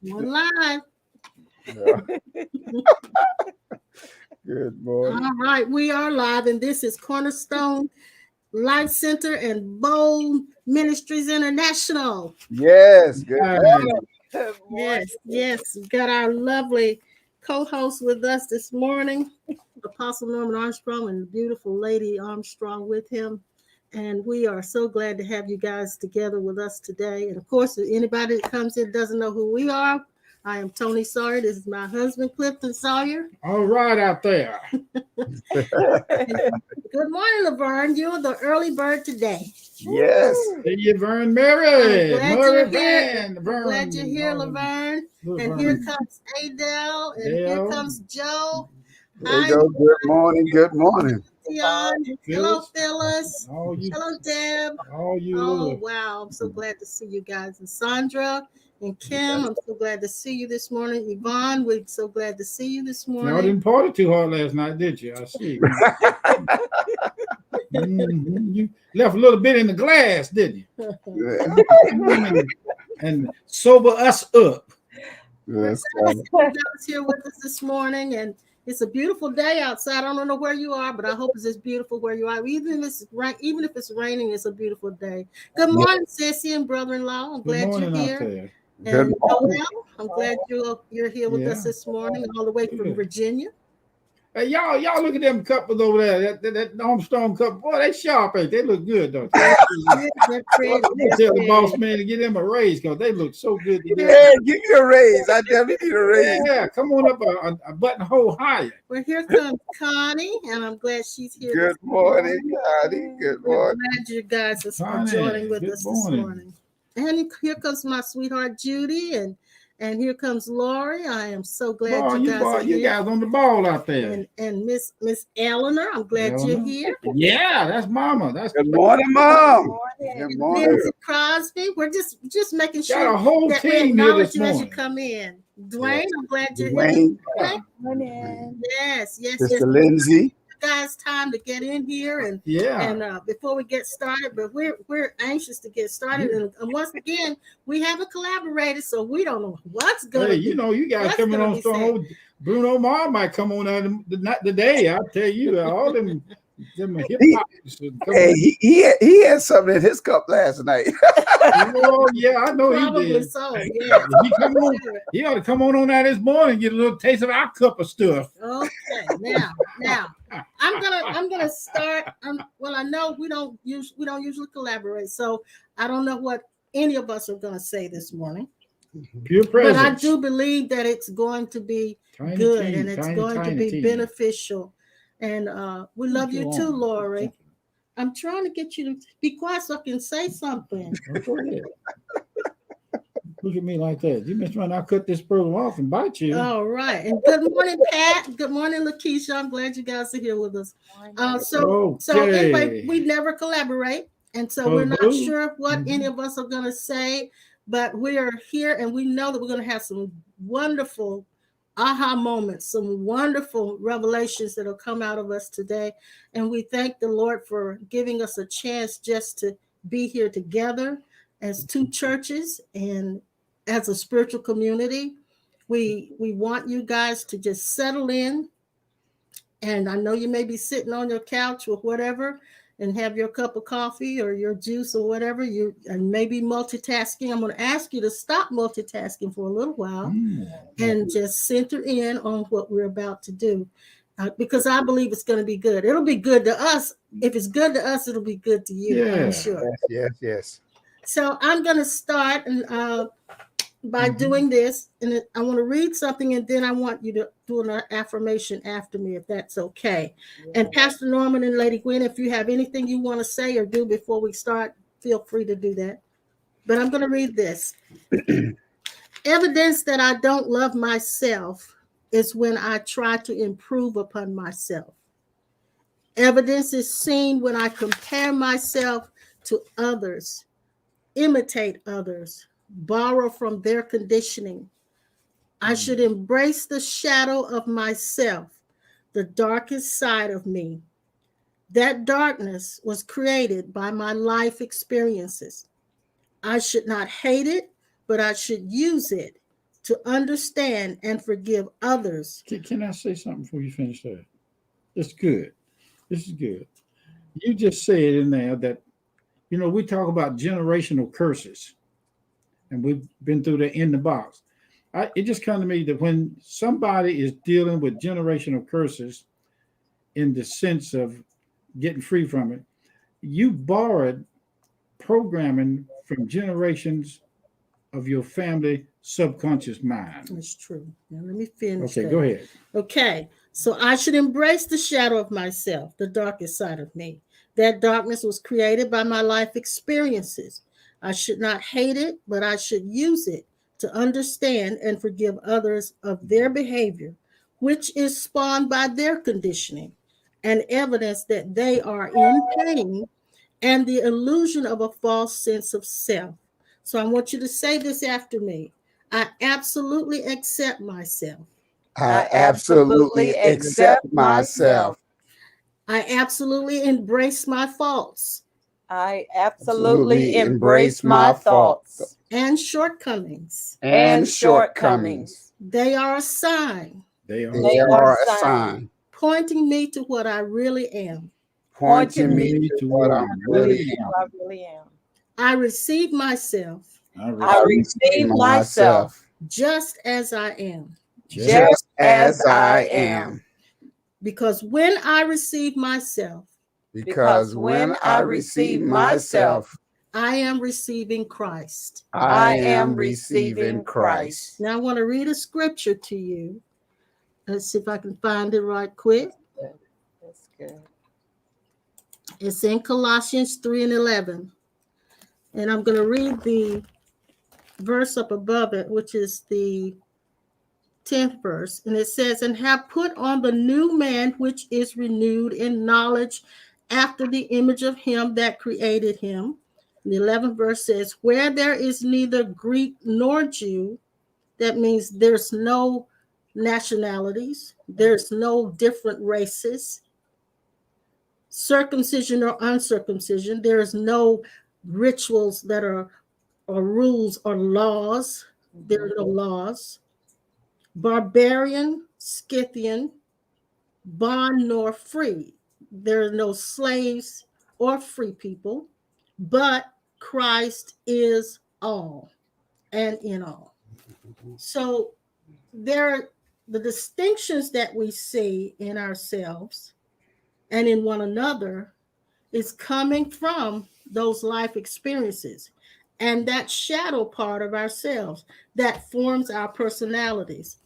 We're live. Yeah. Good morning. All right, we are live, and this is Cornerstone Life Center and Bold Ministries International. Yes, good morning. Yes. We've got our lovely co-host with us this morning, Apostle Norman Armstrong and the beautiful Lady Armstrong with him. And we are so glad to have you guys together with us today. And of course, if anybody that comes in doesn't know who we are, I am Toni Sawyer. This is my husband, Clifton Sawyer. All right out there. Good morning, Laverne. You're the early bird today. Yes. See you, Vern Mary. I'm glad Murray you're here. Van, Vern. Glad you're here, Laverne. And here comes Adele, and here comes Joe. There you go. Good morning. Good morning. Dion. Hello, Phyllis. You, hello, Deb. Oh, wow. I'm so glad to see you guys. And Sandra and Kim, I'm so glad to see you this morning. Yvonne, we're so glad to see you this morning. Y'all didn't party too hard last night, did you? I see. You left a little bit in the glass, didn't you? And sober us up. Yes. Here with us this morning, and it's a beautiful day outside. I don't know where you are, but I hope it's as beautiful where you are. Even if it's raining, it's a beautiful day. Good morning, Sissy and brother-in-law. I'm glad you're here. And Noel, I'm glad you're here with us this morning, all the way from Virginia. Hey, y'all look at them couples over there. That Armstrong couple, boy, they sharp, ain't they? Look good, don't they? They're pretty. Tell the boss man to get them a raise because they look so good together. Yeah, give me a raise. I definitely need a raise. Yeah, come on up a buttonhole higher. Well, here comes Connie, and I'm glad she's here. Good morning, Connie. Good morning. I'm glad you guys are joining with us this morning. And here comes my sweetheart Judy, and here comes Lori. I am so glad you guys are here. You guys on the ball out there. And Miss Eleanor, I'm glad you're here. Yeah, that's Mama. Good morning, Mom. Good morning. Nancy Crosby. We're just making sure got a whole that we team acknowledge here you this as you morning. come in. Dwayne, I'm glad you're Dwayne. here. Good morning. Yes. Mr. Lindsay. Guys, time to get in here and before we get started, but we're anxious to get started, and once again we haven't collaborated, so we don't know what's going to be. You guys coming on strong. Bruno Mars might come on out today. I'll tell you, all them hip hop. Hey, he had something in his cup last night. Oh yeah, I know Probably he did. so. Yeah. He ought to come on out this morning and get a little taste of our cup of stuff. Okay, now I'm gonna start. Well, I know we don't usually collaborate, so I don't know what any of us are gonna say this morning. Pure presence. But I do believe that it's going to be good and it's going to be beneficial. And we love you too, Lori. I'm trying to get you to be quiet so I can say something. Go ahead. Look at me like that. You been trying to cut this program off and bite you. All right. And good morning, Pat. Good morning, Lakeisha. I'm glad you guys are here with us. So anyway, we never collaborate. And so we're not sure what any of us are going to say, but we are here and we know that we're going to have some wonderful aha moments, some wonderful revelations that will come out of us today. And we thank the Lord for giving us a chance just to be here together as two churches and as a spiritual community. We want you guys to just settle in. And I know you may be sitting on your couch or whatever and have your cup of coffee or your juice or whatever, and maybe multitasking. I'm going to ask you to stop multitasking for a little while and just center in on what we're about to do, because I believe it's going to be good. It'll be good to us. If it's good to us, it'll be good to you, I'm sure. Yes. So I'm going to start by doing this, and I want to read something, and then I want you to do an affirmation after me, if that's okay. Yeah. And Pastor Norman and Lady Gwen, if you have anything you want to say or do before we start, feel free to do that. But I'm going to read this. Evidence that I don't love myself is when I try to improve upon myself. Evidence is seen when I compare myself to others, imitate others, borrow from their conditioning. I should embrace the shadow of myself, the darkest side of me. That darkness was created by my life experiences. I should not hate it, but I should use it to understand and forgive others. Can I say something before you finish that? It's good. This is good. You just said in there that, we talk about generational curses, and we've been through that in the box. It just comes to me that when somebody is dealing with generational curses in the sense of getting free from it, you borrowed programming from generations of your family subconscious mind. That's true. Now let me finish. Okay, go ahead. Okay, so I should embrace the shadow of myself, the darkest side of me. That darkness was created by my life experiences. I should not hate it, but I should use it to understand and forgive others of their behavior, which is spawned by their conditioning and evidence that they are in pain and the illusion of a false sense of self. So I want you to say this after me. I absolutely accept myself. I absolutely accept myself. I absolutely embrace my faults. I absolutely embrace my thoughts and shortcomings. They are a sign. They are a sign. Pointing me to what I really am. Pointing me to what I really am. I receive myself. I receive myself. Just as I am. Just as I am. Because when I receive myself. Because when I receive myself. I am receiving Christ. I am receiving Christ. Now I want to read a scripture to you. Let's see if I can find it right quick. That's good. It's in Colossians 3:11. And I'm going to read the verse up above it, which is the 10th verse. And it says, and have put on the new man, which is renewed in knowledge after the image of him that created him. And the 11th verse says, where there is neither Greek nor Jew, that means there's no nationalities, there's no different races, circumcision or uncircumcision, there is no rituals that are or rules or laws, there are no laws, barbarian, Scythian, bond nor free, there are no slaves or free people, but Christ is all and in all. So there are the distinctions that we see in ourselves and in one another is coming from those life experiences and that shadow part of ourselves that forms our personalities.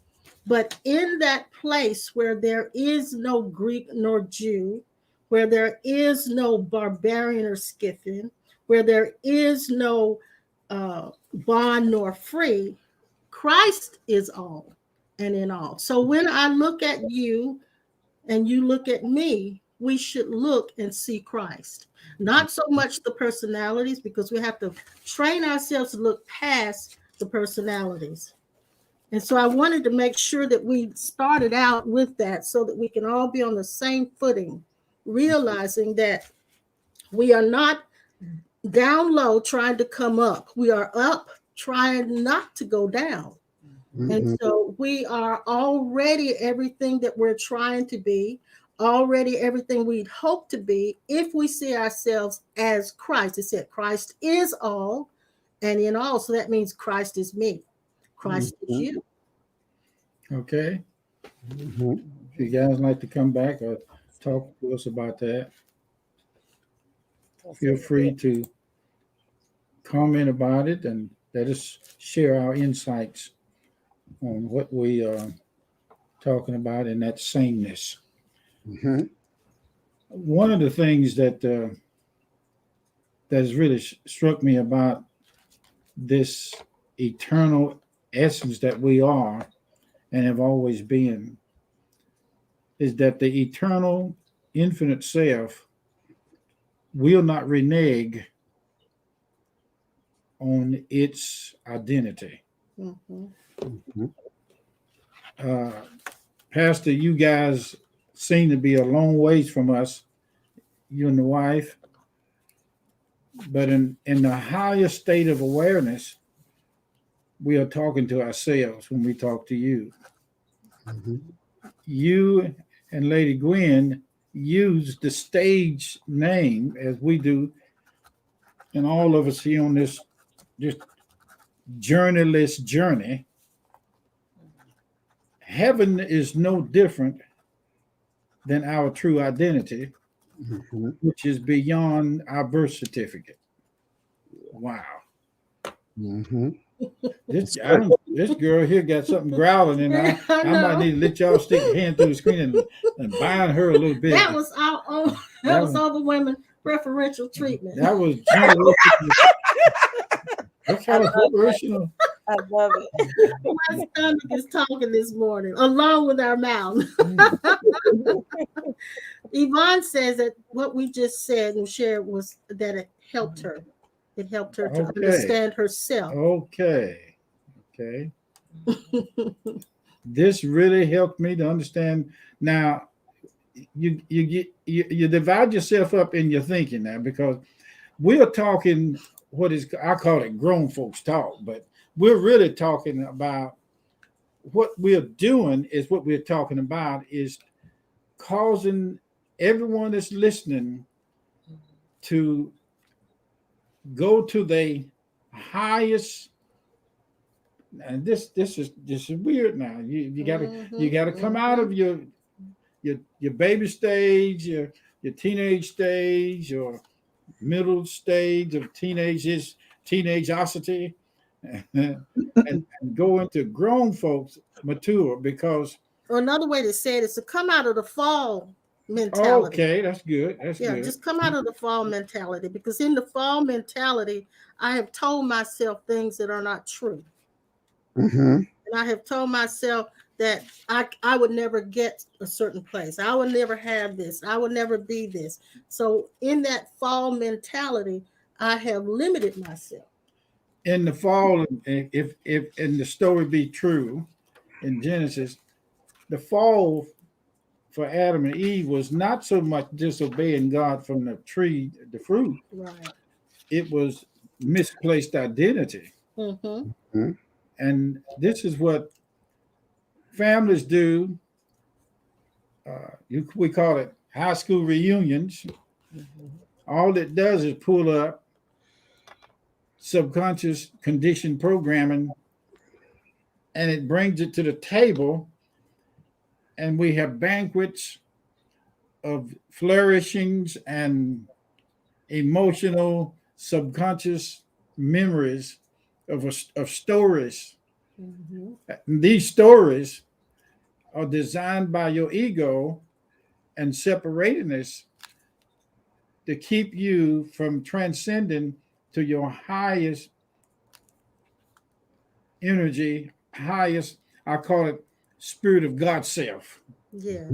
But in that place where there is no Greek nor Jew, where there is no barbarian or Scythian, where there is no bond nor free, Christ is all and in all. So when I look at you and you look at me, we should look and see Christ. Not so much the personalities, because we have to train ourselves to look past the personalities. And so I wanted to make sure that we started out with that so that we can all be on the same footing, realizing that we are not down low trying to come up. We are up trying not to go down. Mm-hmm. And so we are already everything that we're trying to be, already everything we'd hope to be if we see ourselves as Christ. It said Christ is all and in all. So that means Christ is me. Christ is you. Okay. Mm-hmm. If you guys like to come back or talk to us about that, feel free to comment about it and let us share our insights on what we are talking about in that sameness. Mm-hmm. One of the things that has really struck me about this eternal essence that we are and have always been is that the eternal infinite self will not renege on its identity. Mm-hmm. Mm-hmm. Pastor, you guys seem to be a long ways from us, you and the wife, but in the highest state of awareness, we are talking to ourselves when we talk to you. Mm-hmm. You and Lady Gwen use the stage name as we do, and all of us here on this journeyless journey. Heaven is no different than our true identity, Mm-hmm. which is beyond our birth certificate. Wow. Mm-hmm. This girl here got something growling, and I might need to let y'all stick a hand through the screen and bind her a little bit. That was our own. That was over women preferential treatment. That was generational. What kind of generational? I love it. My stomach is talking this morning, along with our mouth. Yvonne says that what we just said and shared was that it helped her. It helped her to understand herself. Okay. This really helped me to understand. Now, you divide yourself up in your thinking now, because we are talking I call it grown folks talk, but we're really talking about what we're doing is what we're talking about is causing everyone that's listening to go to the highest. And this is weird now. You gotta come out of your baby stage, your teenage stage, or middle stage of teenageosity, and go into grown folks mature, because another way to say it is to come out of the fall mentality. Okay, that's good. Good. Just come out of the fall mentality, because in the fall mentality, I have told myself things that are not true. Mm-hmm. And I have told myself that I would never get a certain place. I would never have this. I would never be this. So in that fall mentality, I have limited myself. In the fall, if in the story be true, in Genesis, the fall for Adam and Eve was not so much disobeying God from the tree, the fruit. Right. It was misplaced identity. Mm-hmm. Mm-hmm. And this is what families do. We call it high school reunions. Mm-hmm. All it does is pull up subconscious conditioned programming, and it brings it to the table, and we have banquets of flourishings and emotional subconscious memories of stories. Mm-hmm. These stories are designed by your ego and separating us to keep you from transcending to your highest energy, highest, I call it spirit of God self. Yeah.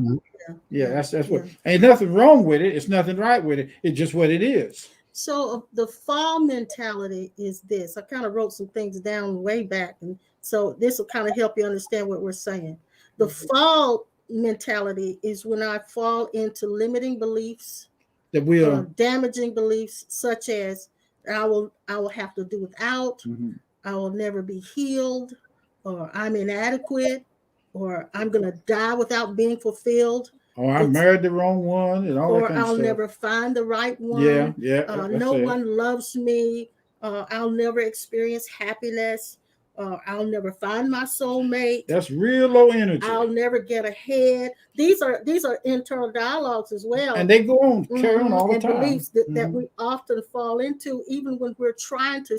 Yeah, that's what. Ain't nothing wrong with it. It's nothing right with it. It's just what it is. So the fall mentality is this. I kind of wrote some things down way back, and so this will kind of help you understand what we're saying. The fall mentality is when I fall into limiting beliefs, that we are damaging beliefs, such as I will have to do without, I will never be healed, or I'm inadequate, or I'm going to die without being fulfilled. Or I married the wrong one, and all that kind of stuff. Or I'll never find the right one. Yeah. No one loves me. I'll never experience happiness. I'll never find my soulmate. That's real low energy. I'll never get ahead. These are internal dialogues as well. And they go on, carry on all the time. And beliefs that we often fall into, even when we're trying to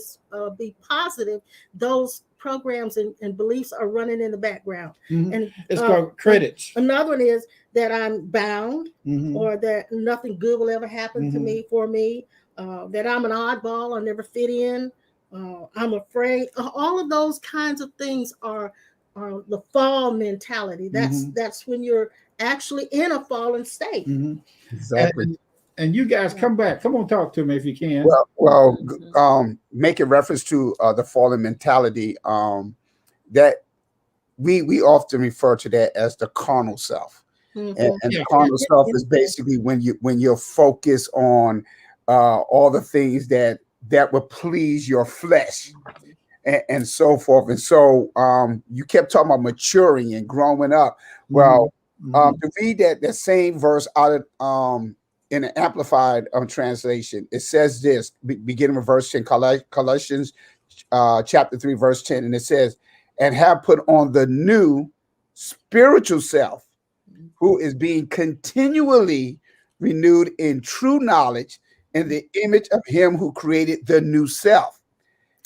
be positive, those programs and beliefs are running in the background. And it's called credits. Another one is that I'm bound, or that nothing good will ever happen to me, that I'm an oddball, I'll never fit in, I'm afraid. All of those kinds of things are the fall mentality. That's when you're actually in a fallen state. Exactly. And you guys come back. Come on, talk to me if you can. Well, making reference to the fallen mentality, that we often refer to that as the carnal self. And the carnal self is basically when you're focused on all the things that would please your flesh, and so forth. And so you kept talking about maturing and growing up. Well, to read that same verse out of in an amplified translation, it says this, beginning with verse 10, Colossians chapter 3, verse 10, and it says, and have put on the new spiritual self, who is being continually renewed in true knowledge in the image of him who created the new self.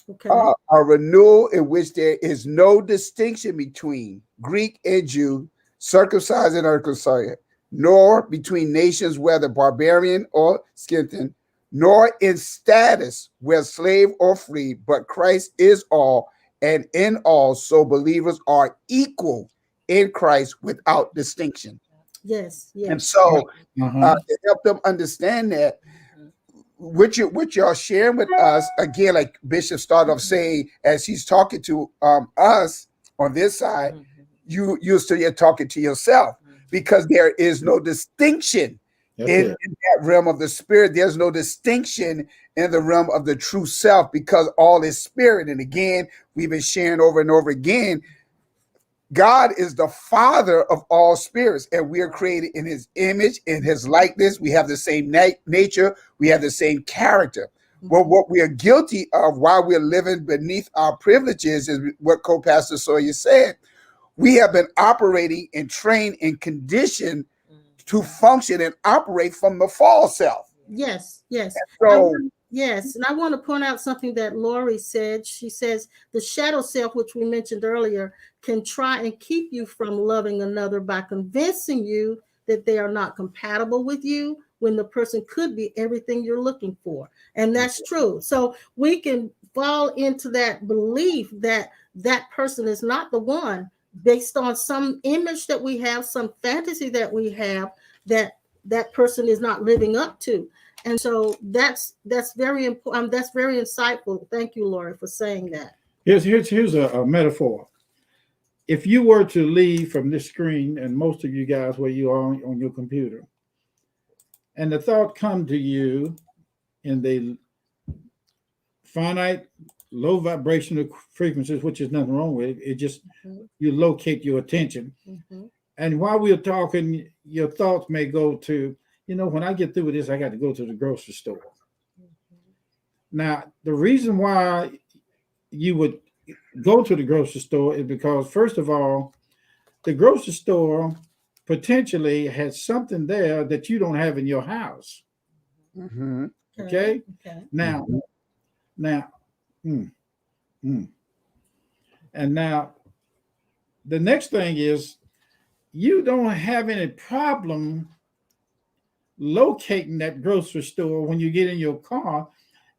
Okay. A renewal in which there is no distinction between Greek and Jew, circumcised and uncircumcised, nor between nations, whether barbarian or Scythian, nor in status, whether slave or free, but Christ is all and in all, so believers are equal in Christ without distinction. Yes, yes. And so to help them understand that, what y'all sharing with us, again, like Bishop started off saying, as he's talking to us on this side, you're still talking to yourself, because there is no distinction in that realm of the spirit. There's no distinction in the realm of the true self, because all is spirit. And again, we've been sharing over and over again, God is the Father of all spirits, and we are created in his image, in his likeness. We have the same nature. We have the same character. Well, what we are guilty of while we're living beneath our privileges is what co-pastor Sawyer said. We have been operating and trained and conditioned to function and operate from the false self. Yes, yes. So, yes, and I want to point out something that Lori said. She says the shadow self, which we mentioned earlier, can try and keep you from loving another by convincing you that they are not compatible with you, when the person could be everything you're looking for. And that's true. So we can fall into that belief that that person is not the one, based on some image that we have, some fantasy that we have, that person is not living up to. And so that's very important. That's very insightful. Thank you, Lori, for saying that. Here's a metaphor. If you were to leave from this screen, and most of you guys where you are on your computer, and the thought come to you in the finite low vibrational frequencies, which is nothing wrong with it. It just you locate your attention. And while we're talking, your thoughts may go to, when I get through with this, I got to go to the grocery store. Now, the reason why you would go to the grocery store is because, first of all, the grocery store potentially has something there that you don't have in your house. Okay? Now, and now the next thing is, you don't have any problem locating that grocery store when you get in your car.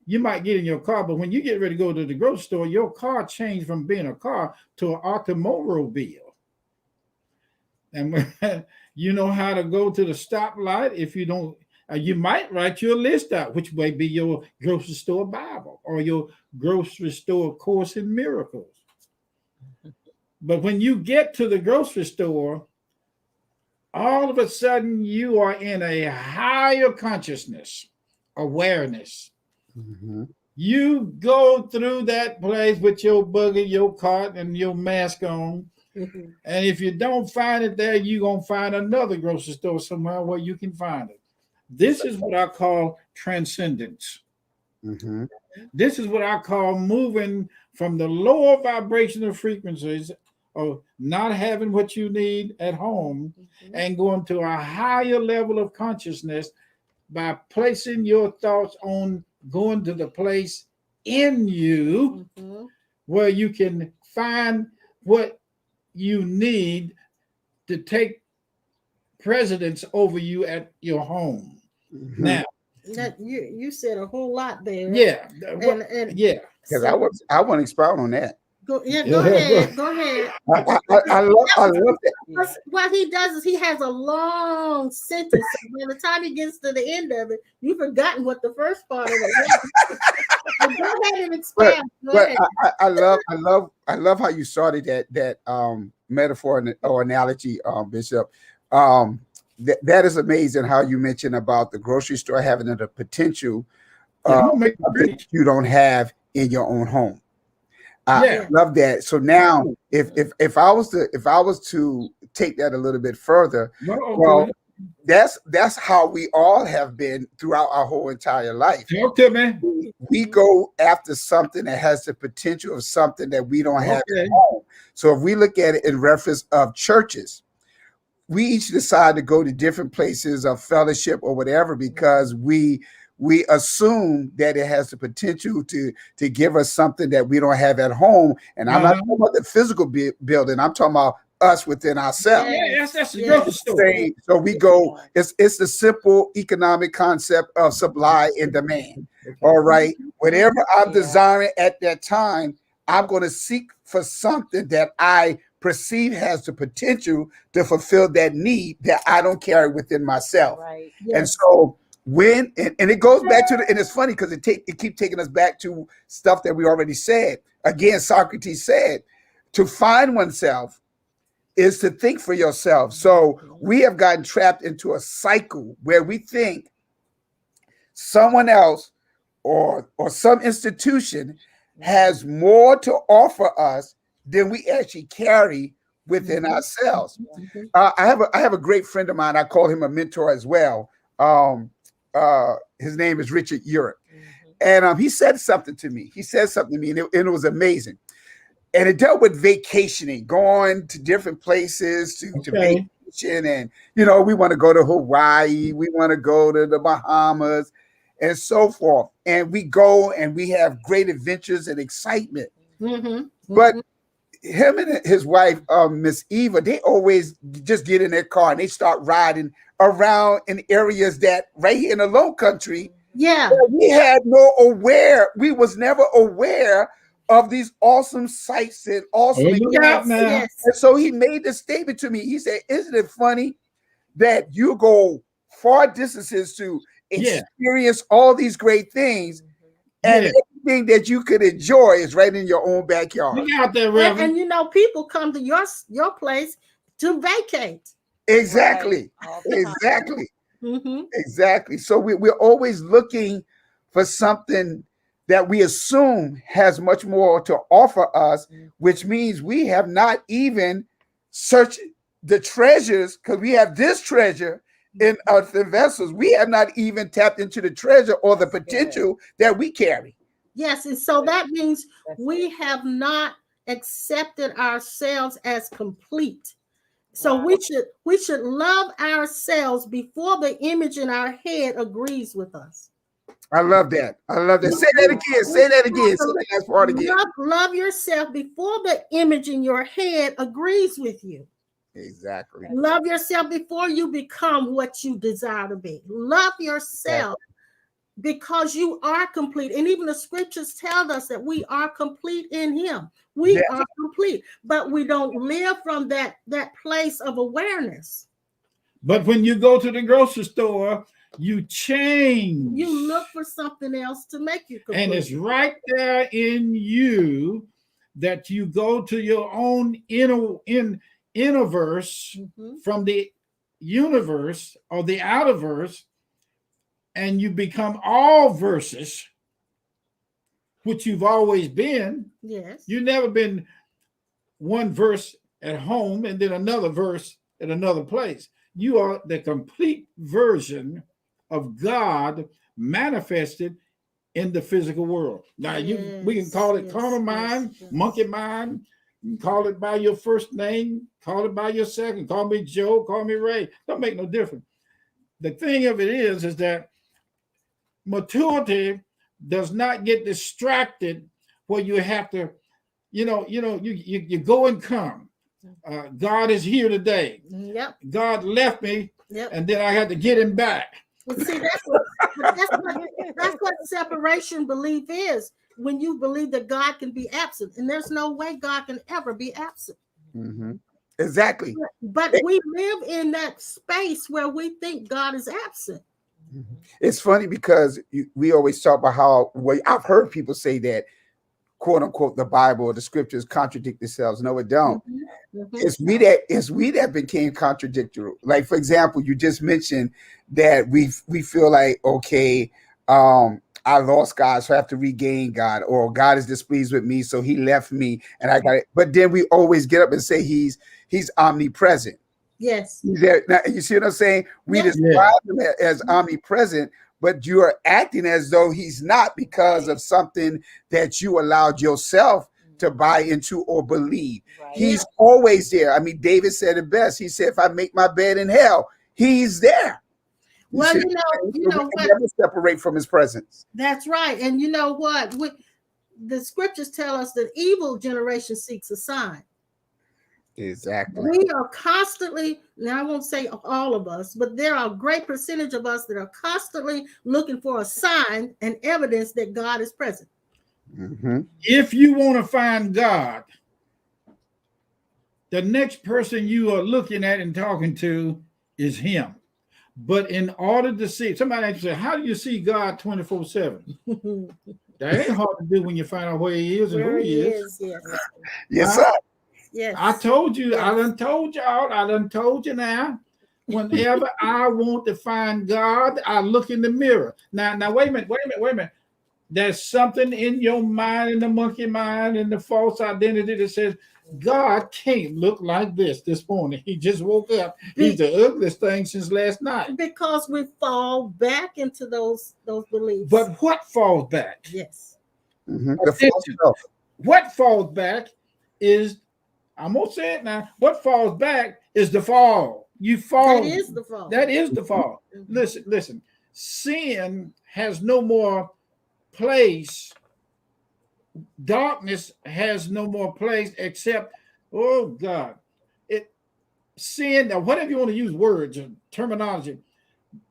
You might get in your car, but when you get ready to go to the grocery store, your car changed from being a car to an automobile. And you know how to go to the stoplight. If you don't, you might write your list out, which may be your grocery store Bible or your grocery store Course in Miracles. But when you get to the grocery store, all of a sudden you are in a higher consciousness, awareness. You go through that place with your buggy, your cart, and your mask on. And if you don't find it there, you're going to find another grocery store somewhere where you can find it. This is what I call transcendence. This is what I call moving from the lower vibrational frequencies of not having what you need at home and going to a higher level of consciousness by placing your thoughts on going to the place in you where you can find what you need to take precedence over you at your home. Now, that you said a whole lot there. Yeah. And because I want to expound on that. Go ahead. I love that. What he does is he has a long sentence. By the time he gets to the end of it, you've forgotten what the first part of it was. Go ahead and expound. But I love how you started that metaphor or analogy, Bishop. That is amazing how you mentioned about the grocery store having the potential that you don't have in your own home. I love that. So now, if I was to take that a little bit further, well, that's how we all have been throughout our whole entire life. Talk to me. We go after something that has the potential of something that we don't have at home. So if we look at it in reference of churches, we each decide to go to different places of fellowship or whatever because we assume that it has the potential to give us something that we don't have at home. And I'm not talking about the physical building. I'm talking about us within ourselves. That's the grocery store. So we go, it's the simple economic concept of supply and demand. All right. Whatever I'm desiring at that time, I'm going to seek for something that I perceive has the potential to fulfill that need that I don't carry within myself. Right. And so when and it goes back to and it's funny because it keeps taking us back to stuff that we already said. Again, Socrates said, to find oneself is to think for yourself. So we have gotten trapped into a cycle where we think someone else or some institution has more to offer us than we actually carry within ourselves. I have a great friend of mine. I call him a mentor as well. His name is Richard Urich. And he said something to me. And it was amazing. And it dealt with vacationing, going to different places to vacation. And, we want to go to Hawaii. We want to go to the Bahamas and so forth. And we go and we have great adventures and excitement. But him and his wife, Miss Eva, they always just get in their car and they start riding around in areas that right here in the Low Country. We was never aware of these awesome sights and awesome and so he made this statement to me. He said, isn't it funny that you go far distances to experience all these great things and everything that you could enjoy is right in your own backyard. Look out there, Reverend. And people come to your place to vacate. Exactly. Exactly. So we're always looking for something that we assume has much more to offer us, which means we have not even searched the treasures because we have this treasure in earthen vessels. We have not even tapped into the treasure or the potential that we carry. Yes, and so that means we have not accepted ourselves as complete. So we should love ourselves before the image in our head agrees with us. I love that. Say that again. Say that last part again. Love yourself before the image in your head agrees with you. Exactly. Love yourself before you become what you desire to be. Love yourself because you are complete. And even the scriptures tell us that we are complete in him. We are complete, but we don't live from that place of awareness. But when you go to the grocery store, you change. You look for something else to make you complete. And it's right there in you that you go to your own inner verse from the universe or the outer verse, and you become all verses, which you've always been. Yes. You've never been one verse at home and then another verse at another place. You are the complete version of God manifested in the physical world. Now, we can call it carnal mind, monkey mind. You can call it by your first name, call it by your second. Call me Joe, call me Ray. Don't make no difference. The thing of it is that maturity does not get distracted where you have to, you go and come. God is here today. Yep. God left me, and then I had to get him back. Well, see, that's what separation belief is. When you believe that God can be absent, and there's no way God can ever be absent. Exactly. But we live in that space where we think God is absent. It's funny because we always talk about how I've heard people say that, quote unquote, the Bible or the scriptures contradict themselves. No, it don't. It's we that became contradictory. Like, for example, you just mentioned that we feel like, okay, I lost God, so I have to regain God, or God is displeased with me, so he left me and I got it. But then we always get up and say he's omnipresent. Yes. He's there. Now, you see what I'm saying? We describe him as omnipresent, but you are acting as though he's not because of something that you allowed yourself to buy into or believe. Right. He's always there. I mean, David said it best. He said, if I make my bed in hell, he's there. Well, you know what? Never separate from his presence. That's right. And you know what? The scriptures tell us that evil generation seeks a sign. Exactly. We are constantly, now I won't say all of us, but there are a great percentage of us that are constantly looking for a sign and evidence that God is present. Mm-hmm. If you want to find God, the next person you are looking at and talking to is him. But in order to see, somebody say, how do you see God 24/7? That ain't hard to do when you find out where he is and who he is. Yes, sir. Yes. I told you, I done told y'all, I done told you now. Whenever I want to find God, I look in the mirror. Now, wait a minute. There's something in your mind, in the monkey mind, in the false identity that says, God can't look like this morning. He just woke up. He's the ugliest thing since last night. Because we fall back into those beliefs. But what falls back? Yes. Mm-hmm. What falls back is, I'm going to say it now, what falls back is the fall. You fall. That is the fall. That is the fall. Mm-hmm. Listen. Sin has no more place. Darkness has no more place except, oh God, sin, or whatever you want to use words or terminology,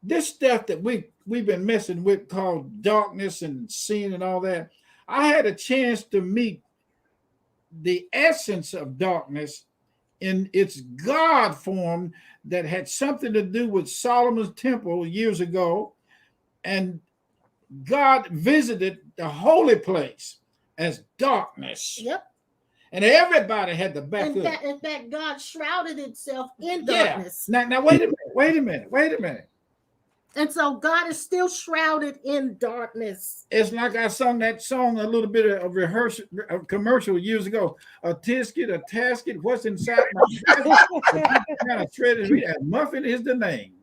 this stuff that we've been messing with called darkness and sin and all that. I had a chance to meet the essence of darkness in its God form that had something to do with Solomon's temple years ago, and God visited the holy place as darkness. Yep. And everybody had to back up. In fact, God shrouded itself in darkness. Now wait a minute. And so God is still shrouded in darkness. It's like I sung that song a little bit of rehearsal, a commercial years ago. A tisket, a tasket, what's inside my kind of shredded wheat. Muffin is the name.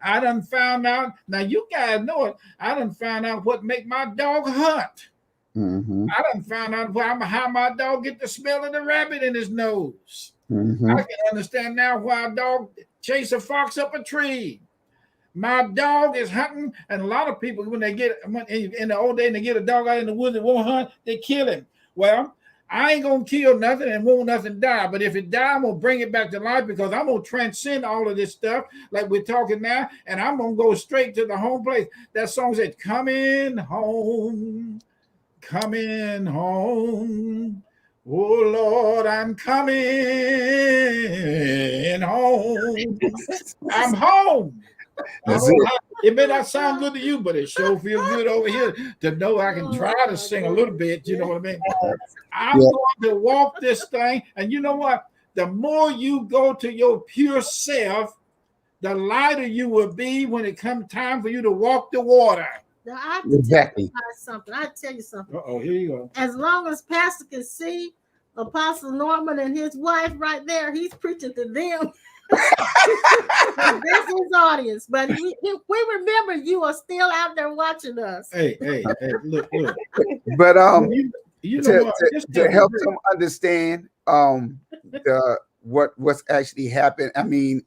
I done found out. Now you guys know it. I done found out what make my dog hunt. Mm-hmm. I done found out how my dog get the smell of the rabbit in his nose. Mm-hmm. I can understand now why a dog chase a fox up a tree. My dog is hunting, and a lot of people, when they get in the old day and they get a dog out in the woods and won't hunt, they kill him. Well, I ain't gonna kill nothing and won't nothing die. But if it die, I'm gonna bring it back to life because I'm gonna transcend all of this stuff like we're talking now, and I'm gonna go straight to the home place. That song said, "Coming home, coming home. Oh Lord, I'm coming home. I'm home." It may not sound good to you, but it sure feels good over here to know I can try to sing a little bit. You know what I mean? I'm going to walk this thing. And you know what? The more you go to your pure self, the lighter you will be when it comes time for you to walk the water. Now, I have to exactly. tell you something. Uh-oh, here you go. As long as Pastor can see Apostle Norman and his wife right there, he's preaching to them. That's his audience, but we remember you are still out there watching us. Hey, look. But you know to help them understand what's actually happened. I mean,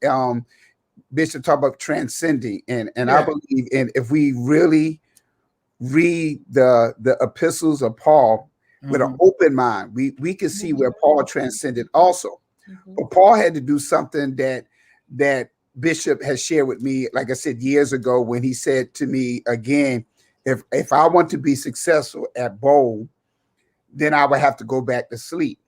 Bishop talked about transcending, and I believe if we really read the epistles of Paul with an open mind, we can see where Paul transcended also. But Paul had to do something that Bishop has shared with me, like I said, years ago, when he said to me again, if I want to be successful at bowl, then I would have to go back to sleep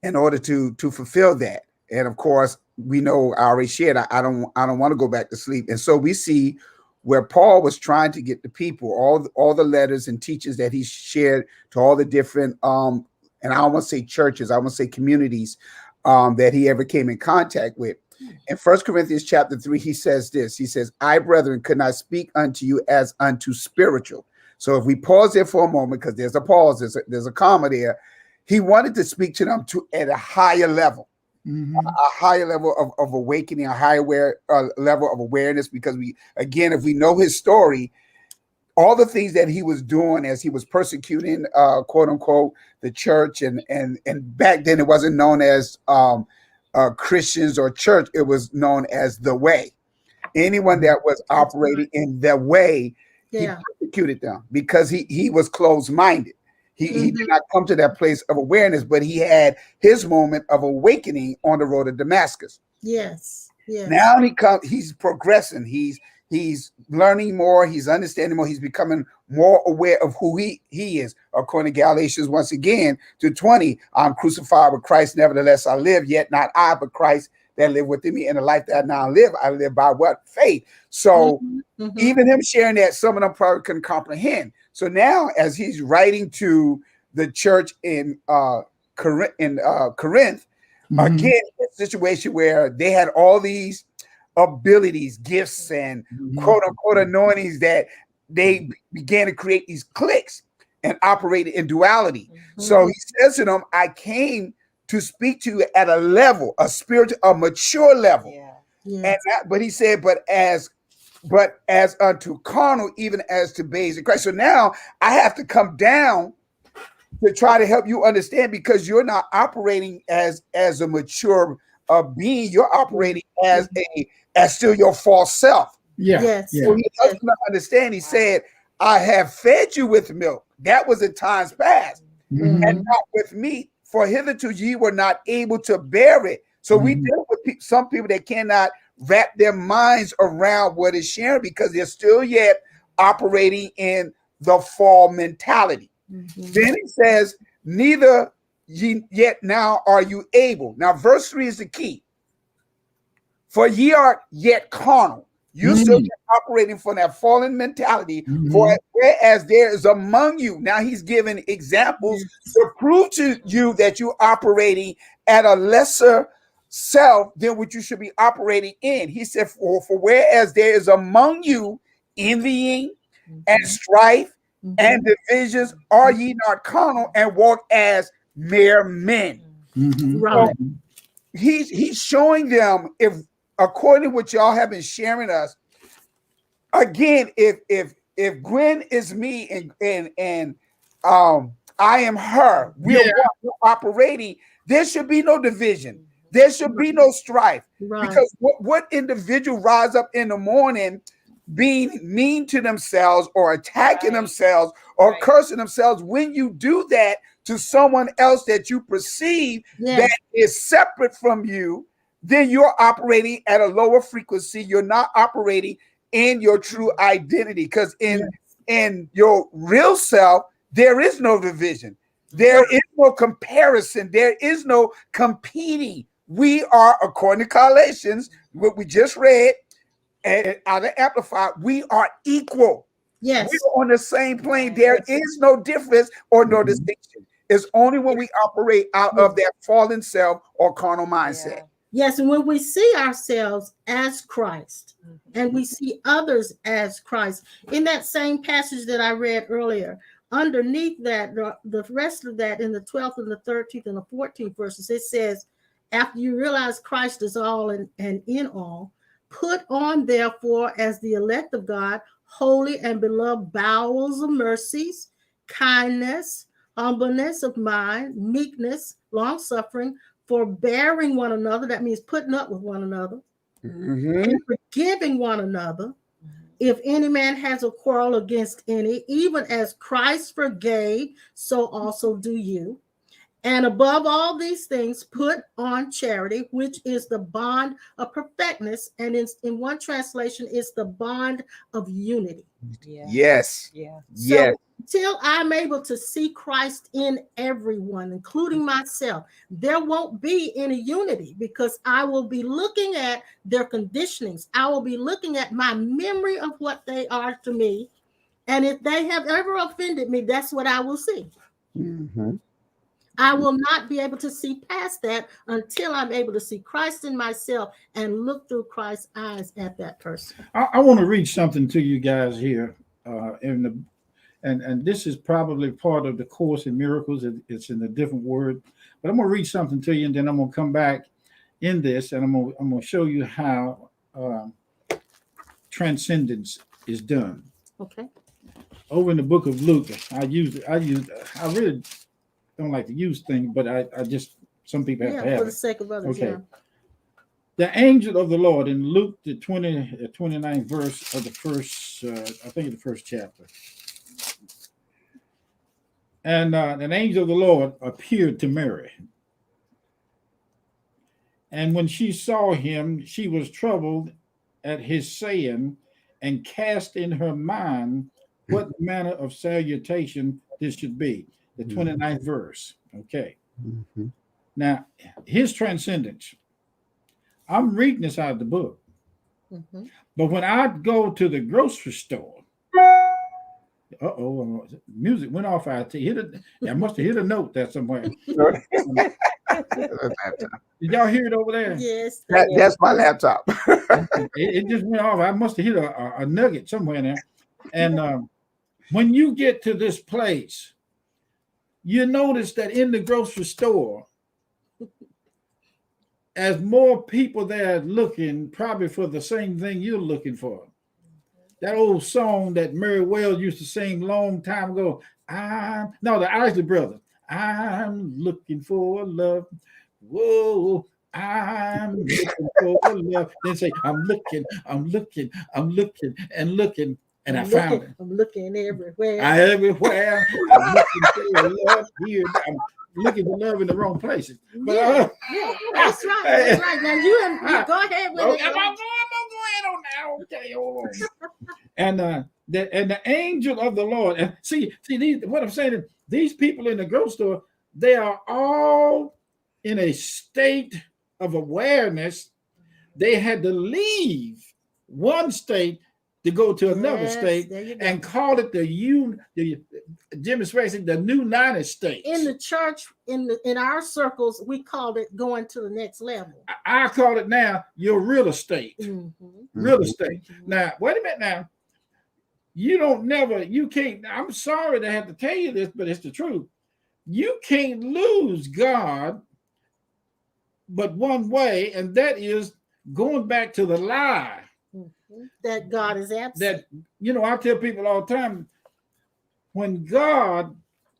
in order to fulfill that. And of course, we know I already shared, I don't want to go back to sleep. And so we see where Paul was trying to get the people, all the letters and teachings that he shared to all the different and I don't want to say churches, I want to say communities that he ever came in contact with. in 1 Corinthians chapter 3, he says this. He says, I, brethren, could not speak unto you as unto spiritual. So if we pause there for a moment, because there's a pause, there's a comma there. He wanted to speak to them at a higher level, a higher level of awakening, a higher level of awareness, because if we know his story, all the things that he was doing as he was persecuting, quote unquote, the church, and back then it wasn't known as Christians or church, it was known as the way. Anyone that was operating in the way, he persecuted them because he was closed-minded. He did not come to that place of awareness, but he had his moment of awakening on the road to Damascus. Yes. Now he's progressing. He's learning more. He's understanding more. He's becoming more aware of who he is. According to Galatians, once again, 2:20, I'm crucified with Christ. Nevertheless, I live, yet not I, but Christ that live within me. And the life that I now live, I live by what? Faith. So even him sharing that, some of them probably couldn't comprehend. So now, as he's writing to the church in Corinth, again, a situation where they had all these abilities, gifts, and quote unquote anointings that they began to create these cliques and operate in duality. So he says to them, I came to speak to you at a level, a spiritual, a mature level. But he said, but as unto carnal, even as to babes in Christ. So now I have to come down to try to help you understand, because you're not operating as a mature being. You're operating as still your false self. So he helps them understand. He said, I have fed you with milk. That was in times past, and not with meat, for hitherto ye were not able to bear it. So we deal with some people that cannot wrap their minds around what is sharing, because they're still yet operating in the fall mentality. Then he says, neither ye yet now are you able. Now, verse 3 is the key. For ye are yet carnal. You're still operating from that fallen mentality. For whereas there is among you. Now he's giving examples to prove to you that you're operating at a lesser self than what you should be operating in. He said, for whereas there is among you envying and strife and divisions, are ye not carnal and walk as mere men? So he's showing them, if according to what y'all have been sharing us, again, if Gwen is me and I am her, we're operating, there should be no division. There should be no strife. Because what individual rise up in the morning being mean to themselves or attacking themselves or cursing themselves, when you do that to someone else that you perceive that is separate from you, then you're operating at a lower frequency. You're not operating in your true identity, because in your real self, there is no division. There is no comparison. There is no competing. We are, according to Galatians, what we just read, and out of Amplified, we are equal. We're on the same plane. There is no difference or no distinction. It's only when we operate out of that fallen self or carnal mindset. Yes, and when we see ourselves as Christ and we see others as Christ, in that same passage that I read earlier, underneath that, the rest of that, in the 12th and the 13th and the 14th verses, it says, after you realize Christ is all and in all, put on therefore as the elect of God, holy and beloved bowels of mercies, kindness, humbleness of mind, meekness, long-suffering, forbearing one another. That means putting up with one another, and forgiving one another. If any man has a quarrel against any, even as Christ forgave, so also do you. And above all these things, put on charity, which is the bond of perfectness. And in one translation, it's the bond of unity. So until I'm able to see Christ in everyone, including myself, there won't be any unity, because I will be looking at their conditionings. I will be looking at my memory of what they are to me. And if they have ever offended me, that's what I will see. I will not be able to see past that until I'm able to see Christ in myself and look through Christ's eyes at that person. I want to read something to you guys here, and this is probably part of the Course in Miracles. It's in a different word, but I'm going to read something to you, and then I'm going to come back in this, and I'm going to show you how transcendence is done. Okay. Over in the book of Luke, I really don't like to use things, but I just, some people have to have for the sake of others. Okay. Yeah. The angel of the Lord in Luke, the 29th verse of the first, I think the first chapter. And an angel of the Lord appeared to Mary. And when she saw him, she was troubled at his saying and cast in her mind what manner of salutation this should be. The 29th verse. Okay. Mm-hmm. Now, his transcendence. I'm reading this out of the book. Mm-hmm. But when I go to the grocery store, music went off. I must have hit a note there somewhere. Did y'all hear it over there? Yes. That's my laptop. It just went off. I must have hit a nugget somewhere in there. And when you get to this place, you notice that in the grocery store, as more people there looking probably for the same thing you're looking for. That old song that Mary Wells used to sing long time ago. The Isley Brothers. I'm looking for love. Whoa, I'm looking for love. Then say, I'm looking, and I found it. I'm looking everywhere. Everywhere. I'm looking for love here. I'm looking for love in the wrong places. But, yeah, that's right. That's right. Now you go ahead with it. I'm going on now. Okay, hold on. And the angel of the Lord. And see what I'm saying is these people in the grocery store, they are all in a state of awareness. They had to leave one state to go to another state and call it Jimmy Sway said the New United States. In the church, in our circles, we called it going to the next level. I call it now your real estate. Mm-hmm. Real estate. Mm-hmm. Now, wait a minute now. You can't, I'm sorry to have to tell you this, but it's the truth. You can't lose God but one way, and that is going back to the lie. That God is absent. I tell people all the time, when God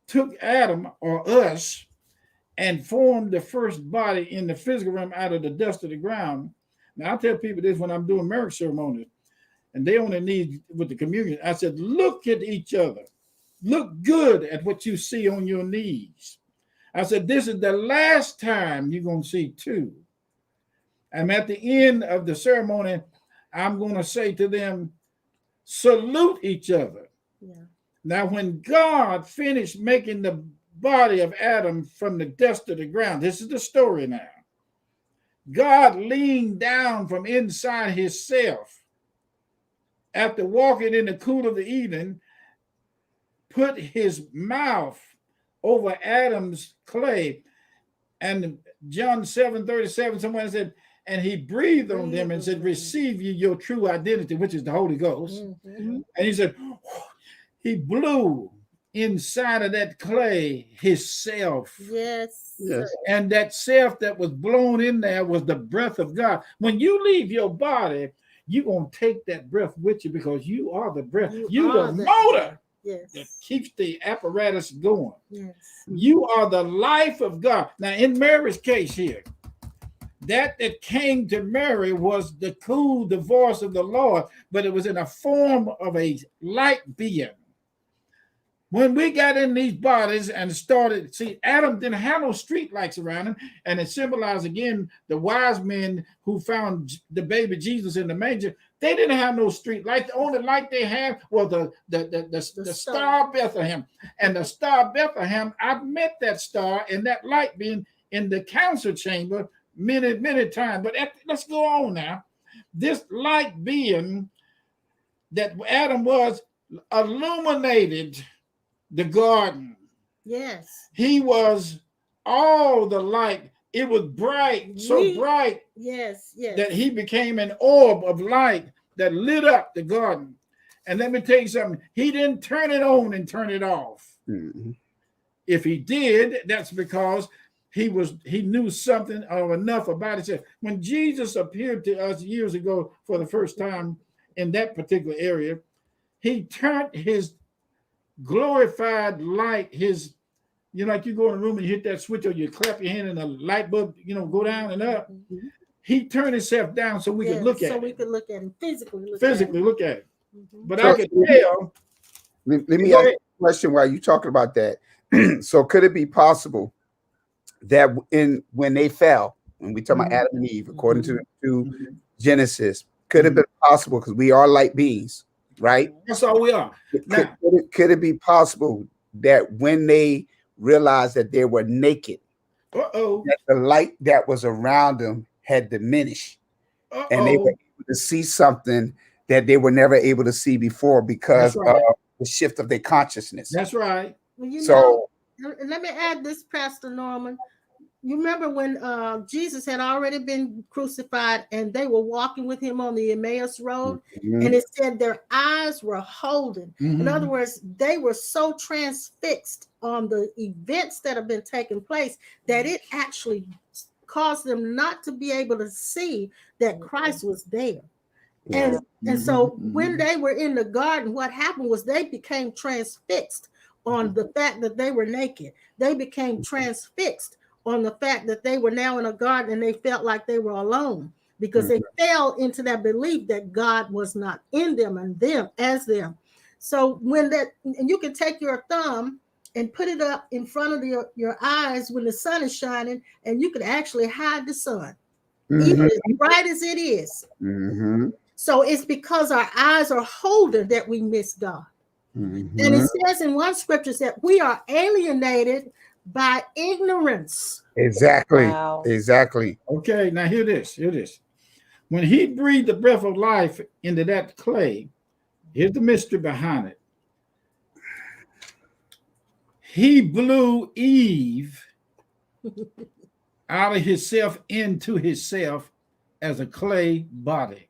took Adam or us and formed the first body in the physical realm out of the dust of the ground. Now, I tell people this when I'm doing marriage ceremonies, and they only need with the communion. I said, look at each other. Look good at what you see on your knees. I said, this is the last time you're going to see two. And at the end of the ceremony, I'm going to say to them, salute each other. Yeah. Now, when God finished making the body of Adam from the dust of the ground, this is the story now. God leaned down from inside himself after walking in the cool of the evening, put his mouth over Adam's clay. And John 7:37, someone said, and he breathed on them and said, receive you your true identity, which is the Holy Ghost. Mm-hmm. And he said, he blew inside of that clay his self. Yes. And that self that was blown in there was the breath of God. When you leave your body, you're going to take that breath with you because you are the breath. You're the motor that keeps the apparatus going. Yes. You are the life of God. Now, in Mary's case here, that came to Mary was the voice of the Lord, but it was in a form of a light being. When we got in these bodies and started, see, Adam didn't have no street lights around him, and it symbolized again the wise men who found the baby Jesus in the manger. They didn't have no street light. The only light they had was the star Bethlehem. And the star Bethlehem, I've met that star and that light being in the council chamber many times. But let's go on now. This light being that Adam was illuminated the garden. Yes. He was all the light. It was bright, so bright, yes, that he became an orb of light that lit up the garden. And let me tell you something. He didn't turn it on and turn it off. Mm-hmm. If he did, that's because he knew something or enough about himself. When Jesus appeared to us years ago for the first time in that particular area, he turned his glorified light, like you go in a room and you hit that switch or you clap your hand and the light bulb, go down and up. Mm-hmm. He turned himself down so we could look at it. So we could look at him physically. Look at it. Mm-hmm. But I could tell. Let me ask you a question while you're talking about that. So could it be possible that when they fell, when we talk about Adam and Eve, according to Genesis, could it have been possible, because we are light beings, right? That's all we are. Could it be possible that when they realized that they were naked, that the light that was around them had diminished, and they were able to see something that they were never able to see before because of the shift of their consciousness? That's right. Well, let me add this, Pastor Norman. You remember when Jesus had already been crucified and they were walking with him on the Emmaus Road, and it said their eyes were holden. In other words, they were so transfixed on the events that have been taking place that it actually caused them not to be able to see that Christ was there. And so when they were in the garden, what happened was they became transfixed on the fact that they were naked. They became transfixed on the fact that they were now in a garden and they felt like they were alone because they fell into that belief that God was not in them and them as them. So when that, and you can take your thumb and put it up in front of your eyes when the sun is shining, and you can actually hide the sun, even as bright as it is. So it's because our eyes are holden that we miss God. And it says in one scripture that we are alienated by ignorance. Exactly. Wow. Exactly. Okay, now hear this. When he breathed the breath of life into that clay, here's the mystery behind it. He blew Eve out of himself into himself as a clay body.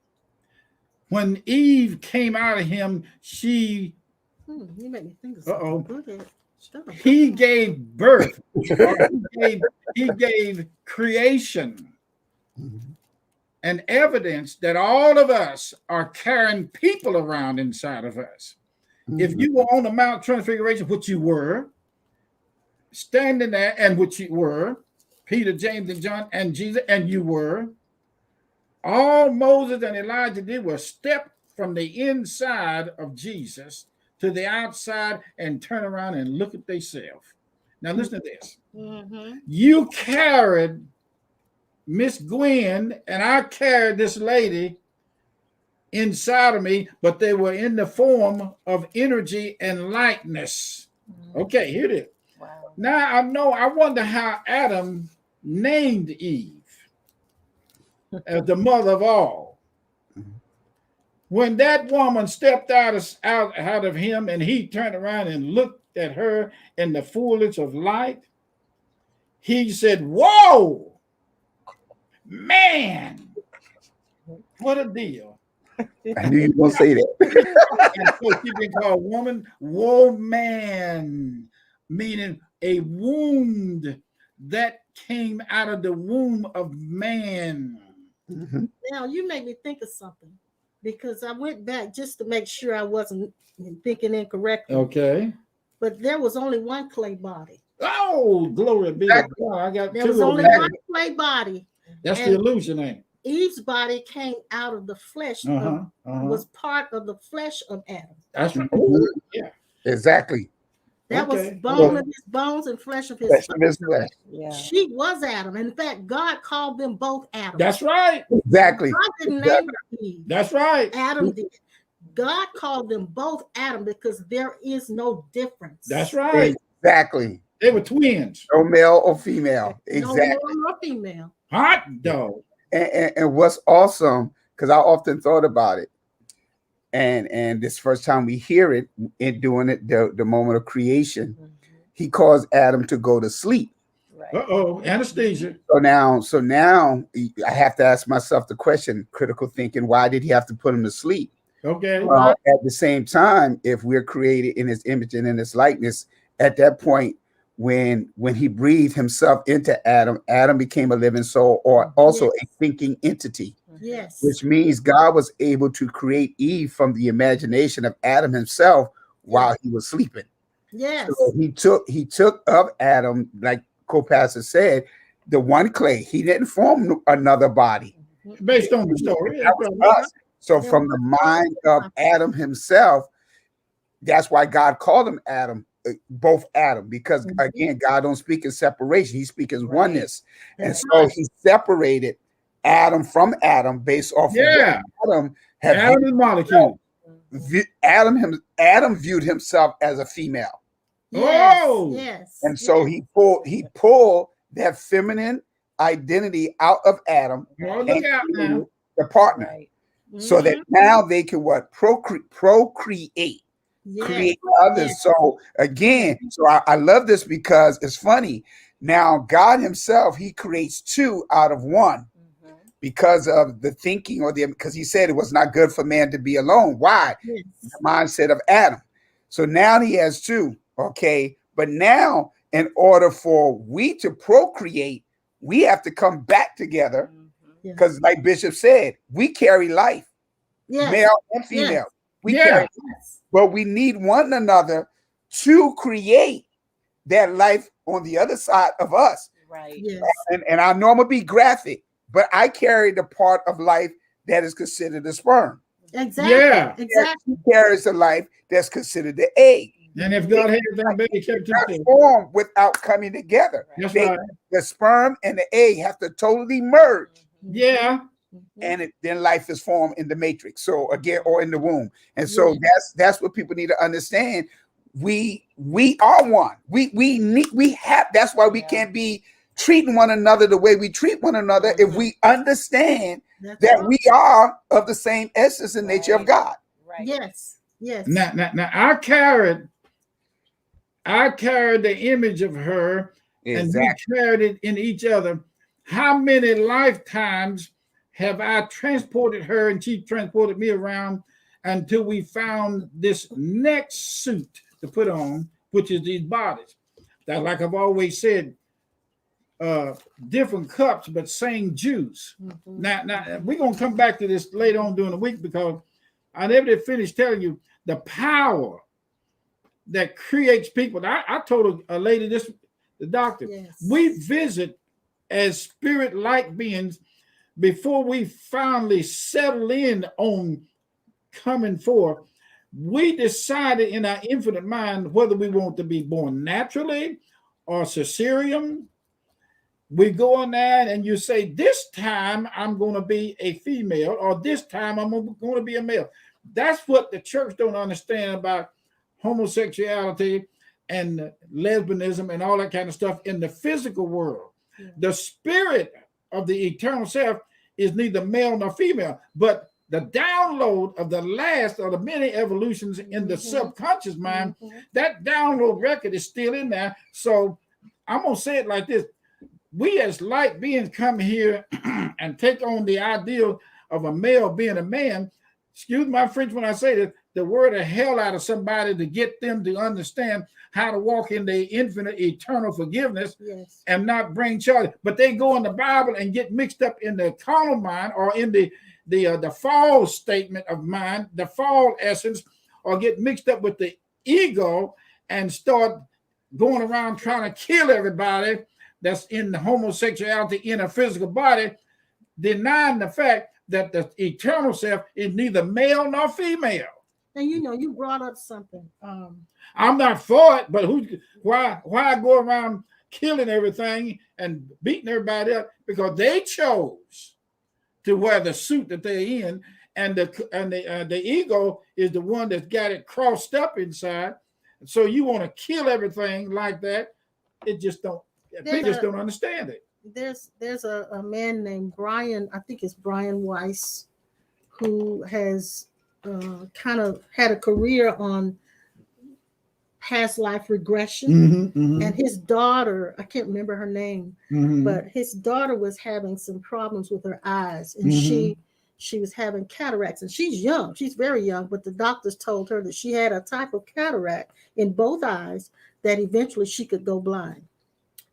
When Eve came out of him, she you made me think of something. He gave birth. he gave creation and evidence that all of us are carrying people around inside of us. If you were on the Mount Transfiguration, which you were, standing there, and which you were, Peter, James, and John, and Jesus, and you were, all Moses and Elijah did was step from the inside of Jesus to the outside and turn around and look at themselves. Now listen to this. You carried Miss Gwen and I carried this lady inside of me, but they were in the form of energy and lightness. Okay, here it is. Wow. Now I wonder how Adam named Eve as the mother of all. When that woman stepped out of him and he turned around and looked at her in the fullness of light, he said, "Whoa, man, what a deal." I knew you were going to say that. And so she's been called woman, meaning a wound that came out of the womb of man. Now you make me think of something, because I went back just to make sure I wasn't thinking incorrectly. Okay. But there was only one clay body. Oh, glory be to God. There was only one clay body. That's the illusion, ain't it? Eve's body came out of the flesh, was part of the flesh of Adam. That's right. Yeah. Exactly. That was bone of his bones and flesh of his flesh. Yeah. She was Adam. In fact, God called them both Adam. That's right. Exactly. God didn't name her Eve. That's right. Adam did. God called them both Adam because there is no difference. That's right. Exactly. They were twins. No male or female. Exactly. No male or female. Hot dog. And what's awesome, because I often thought about it, and this first time we hear it in doing it, the moment of creation, he caused Adam to go to sleep. Uh-oh, anesthesia. So now I have to ask myself the question, critical thinking, why did he have to put him to sleep? Okay. At the same time, if we're created in his image and in his likeness, at that point, when he breathed himself into Adam, Adam became a living soul, or also a thinking entity. Yes. Which means God was able to create Eve from the imagination of Adam himself while he was sleeping. Yes. So he took of Adam, like co-pastor said, the one clay. He didn't form another body. Based on the story. So from the mind of Adam himself, that's why God called him Adam, both Adam, because again, God don't speak in separation. He speaks in oneness. And so he separated Adam from Adam based off of what Adam and molecule. Adam viewed himself as a female. Yes. And so he pulled that feminine identity out of Adam and the partner. So that now they can procreate, create others. So again, I love this because it's funny. Now God himself, he creates two out of one because of the thinking because he said it was not good for man to be alone. Why? The mindset of Adam. So now he has two. Okay. But now in order for we to procreate, we have to come back together because like Bishop said, we carry life, male and female. We carry life, but we need one another to create that life on the other side of us. Right. Yes. And I know I'm gonna be graphic, but I carry the part of life that is considered the sperm. Exactly. Yeah. Exactly. He carries a life that's considered the egg. And if God had that baby kept it formed without coming together. That's right. The sperm and the egg have to totally merge. Yeah. And then life is formed in the matrix. So again, or in the womb. And so that's what people need to understand. We are one. We have. That's why we can't be treating one another the way we treat one another if we understand that we are of the same essence and nature of God. Right. Yes. Yes. Now I carried the image of her, and we carried it in each other. How many lifetimes have I transported her and she transported me around until we found this next suit to put on, which is these bodies? That, like I've always said, different cups, but same juice. Now we're gonna come back to this later on during the week because I never did finish telling you the power that creates people. I told a lady this, the doctor, we visit as spirit-like beings before we finally settle in on coming forth. We decided in our infinite mind whether we want to be born naturally or cesarean. We go on there and you say, this time I'm going to be a female, or this time I'm going to be a male. That's what the church don't understand about homosexuality and lesbianism and all that kind of stuff in the physical world. The spirit of the eternal self is neither male nor female, but the download of the last of the many evolutions in the subconscious mind, that download record is still in there. So I'm going to say it like this. We as light beings come here and take on the ideal of a male being a man. Excuse my French when I say this, the word of hell out of somebody to get them to understand how to walk in the infinite eternal forgiveness and not bring charge. But they go in the Bible and get mixed up in the carnal mind or in the fall statement of mind, the fall essence, or get mixed up with the ego and start going around trying to kill everybody that's in the homosexuality in a physical body, denying the fact that the eternal self is neither male nor female. And you brought up something. I'm not for it, but why go around killing everything and beating everybody up? Because they chose to wear the suit that they're in, and the ego is the one that's got it crossed up inside. So you want to kill everything like that? It just don't. They just don't understand it. There's a man named Brian, I think it's Brian Weiss, who has kind of had a career on past life regression. And his daughter, I can't remember her name, but his daughter was having some problems with her eyes, and she was having cataracts, and she's young, she's very young, but the doctors told her that she had a type of cataract in both eyes that eventually she could go blind.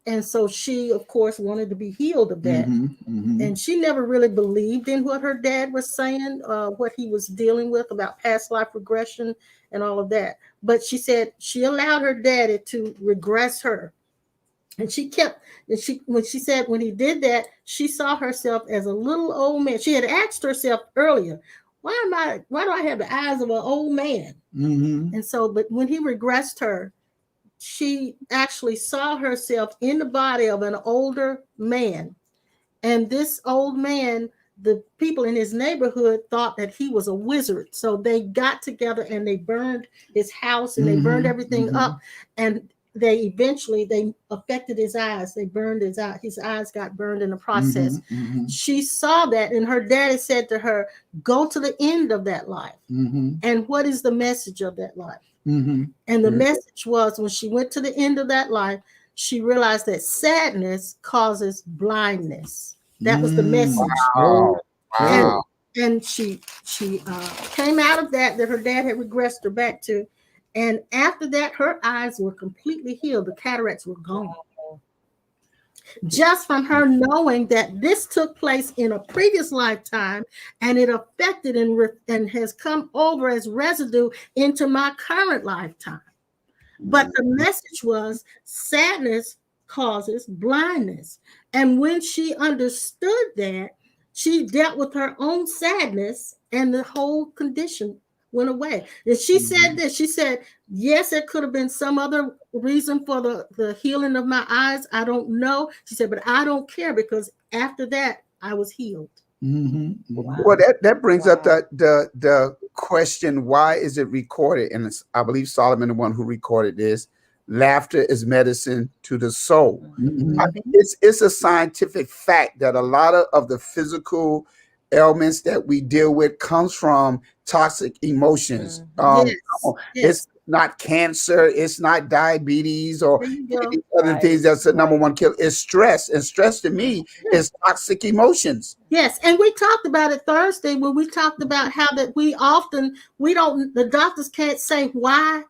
And so she, of course, wanted to be healed of that. And she never really believed in what her dad was saying, what he was dealing with about past life regression and all of that. But she said she allowed her daddy to regress her. And when she said when he did that, she saw herself as a little old man. She had asked herself earlier, why do I have the eyes of an old man? And so, but when he regressed her, she actually saw herself in the body of an older man. And this old man, the people in his neighborhood thought that he was a wizard. So they got together and they burned his house and they burned everything up. And they affected his eyes. They burned his eyes. His eyes got burned in the process. She saw that, and her daddy said to her, go to the end of that life. And what is the message of that life? And the message was, when she went to the end of that life, she realized that sadness causes blindness. That was the message. Wow. And she came out of that her dad had regressed her back to. And after that, her eyes were completely healed. The cataracts were gone. Just from her knowing that this took place in a previous lifetime, and it affected and has come over as residue into my current lifetime. But the message was sadness causes blindness. And when she understood that, she dealt with her own sadness, and the whole condition went away. And she said this, she said, yes, it could have been some other reason for the healing of my eyes. I don't know. She said, but I don't care, because after that, I was healed. Wow. Well, that brings up the question, why is it recorded? And I believe Solomon, the one who recorded this, laughter is medicine to the soul. I mean, it's a scientific fact that a lot of the physical ailments that we deal with comes from toxic emotions. It's not cancer, it's not diabetes or any other things that's the number one killer. It's stress, and stress to me is toxic emotions. Yes, and we talked about it Thursday when we talked about how that the doctors can't say why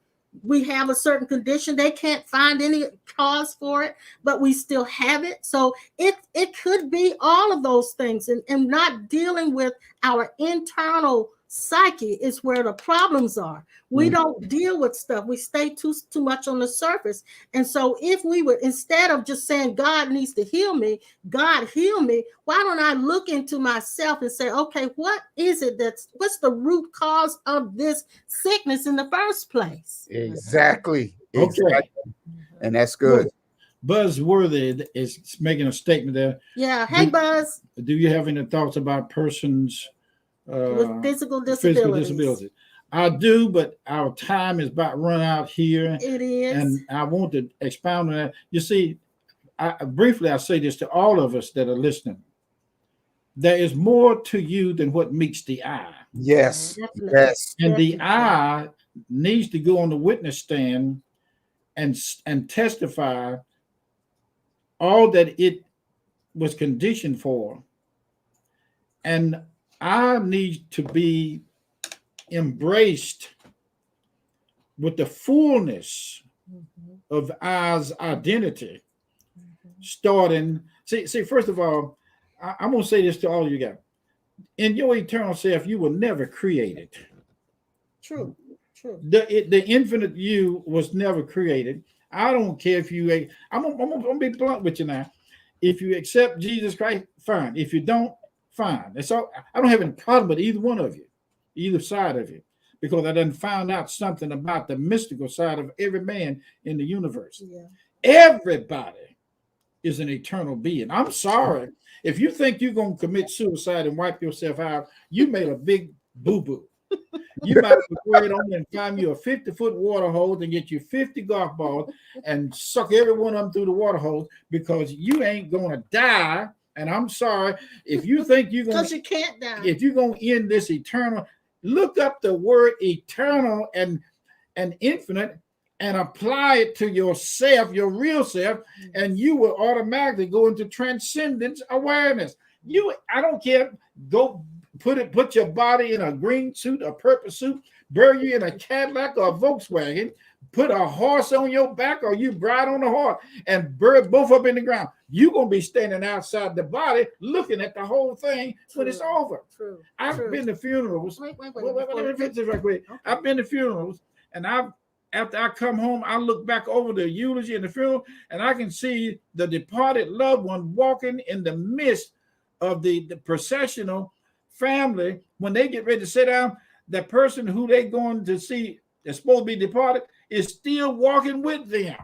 we have a certain condition. They can't find any cause for it, but we still have it. So it could be all of those things, and not dealing with our internal psyche is where the problems are. We don't deal with stuff. We stay too much on the surface. And so if we would, instead of just saying God needs to heal me, God heal me, why don't I look into myself and say, okay, what is it what's the root cause of this sickness in the first place? Exactly. And that's good. Buzz Worthy is making a statement there. Yeah. Hey, Buzz. Do you have any thoughts about persons with physical disabilities? I do, but our time is about run out here. It is. And I want to expound on that. You see, I say this to all of us that are listening. There is more to you than what meets the eye. Yes. Definitely. Yes. And the eye needs to go on the witness stand and testify all that it was conditioned for. And I need to be embraced with the fullness of I's identity. Starting, see, first of all, I'm going to say this to all you guys. In your eternal self, you were never created. True. The infinite you was never created. I don't care if you, I'm going to be blunt with you now. If you accept Jesus Christ, fine. If you don't, fine. That's all. I don't have any problem with either one of you, either side of you, because I done found out something about the mystical side of every man in the universe. Yeah. Everybody is an eternal being. I'm sorry. If you think you're going to commit suicide and wipe yourself out, you made a big boo-boo. You might go ahead on and find you a 50-foot water hose and get you 50 golf balls and suck every one of them through the water hose, because you ain't going to die. And I'm sorry, if you think you're going to, because you can't die. If you're going to end this eternal, look up the word eternal and infinite. and apply it to yourself, your real self, and you will automatically go into transcendence awareness. I don't care, go put your body in a green suit, a purple suit, bury you in a Cadillac or a Volkswagen, put a horse on your back, or you ride on the horse and bury both up in the ground. You're going to be standing outside the body looking at the whole thing when it's over. I've been to funerals. Wait, let me finish this right quick. Okay. I've been to funerals, and after I come home, I look back over the eulogy and the funeral, and I can see the departed loved one walking in the midst of the processional family. When they get ready to sit down, the person who they going to see that's supposed to be departed is still walking with them.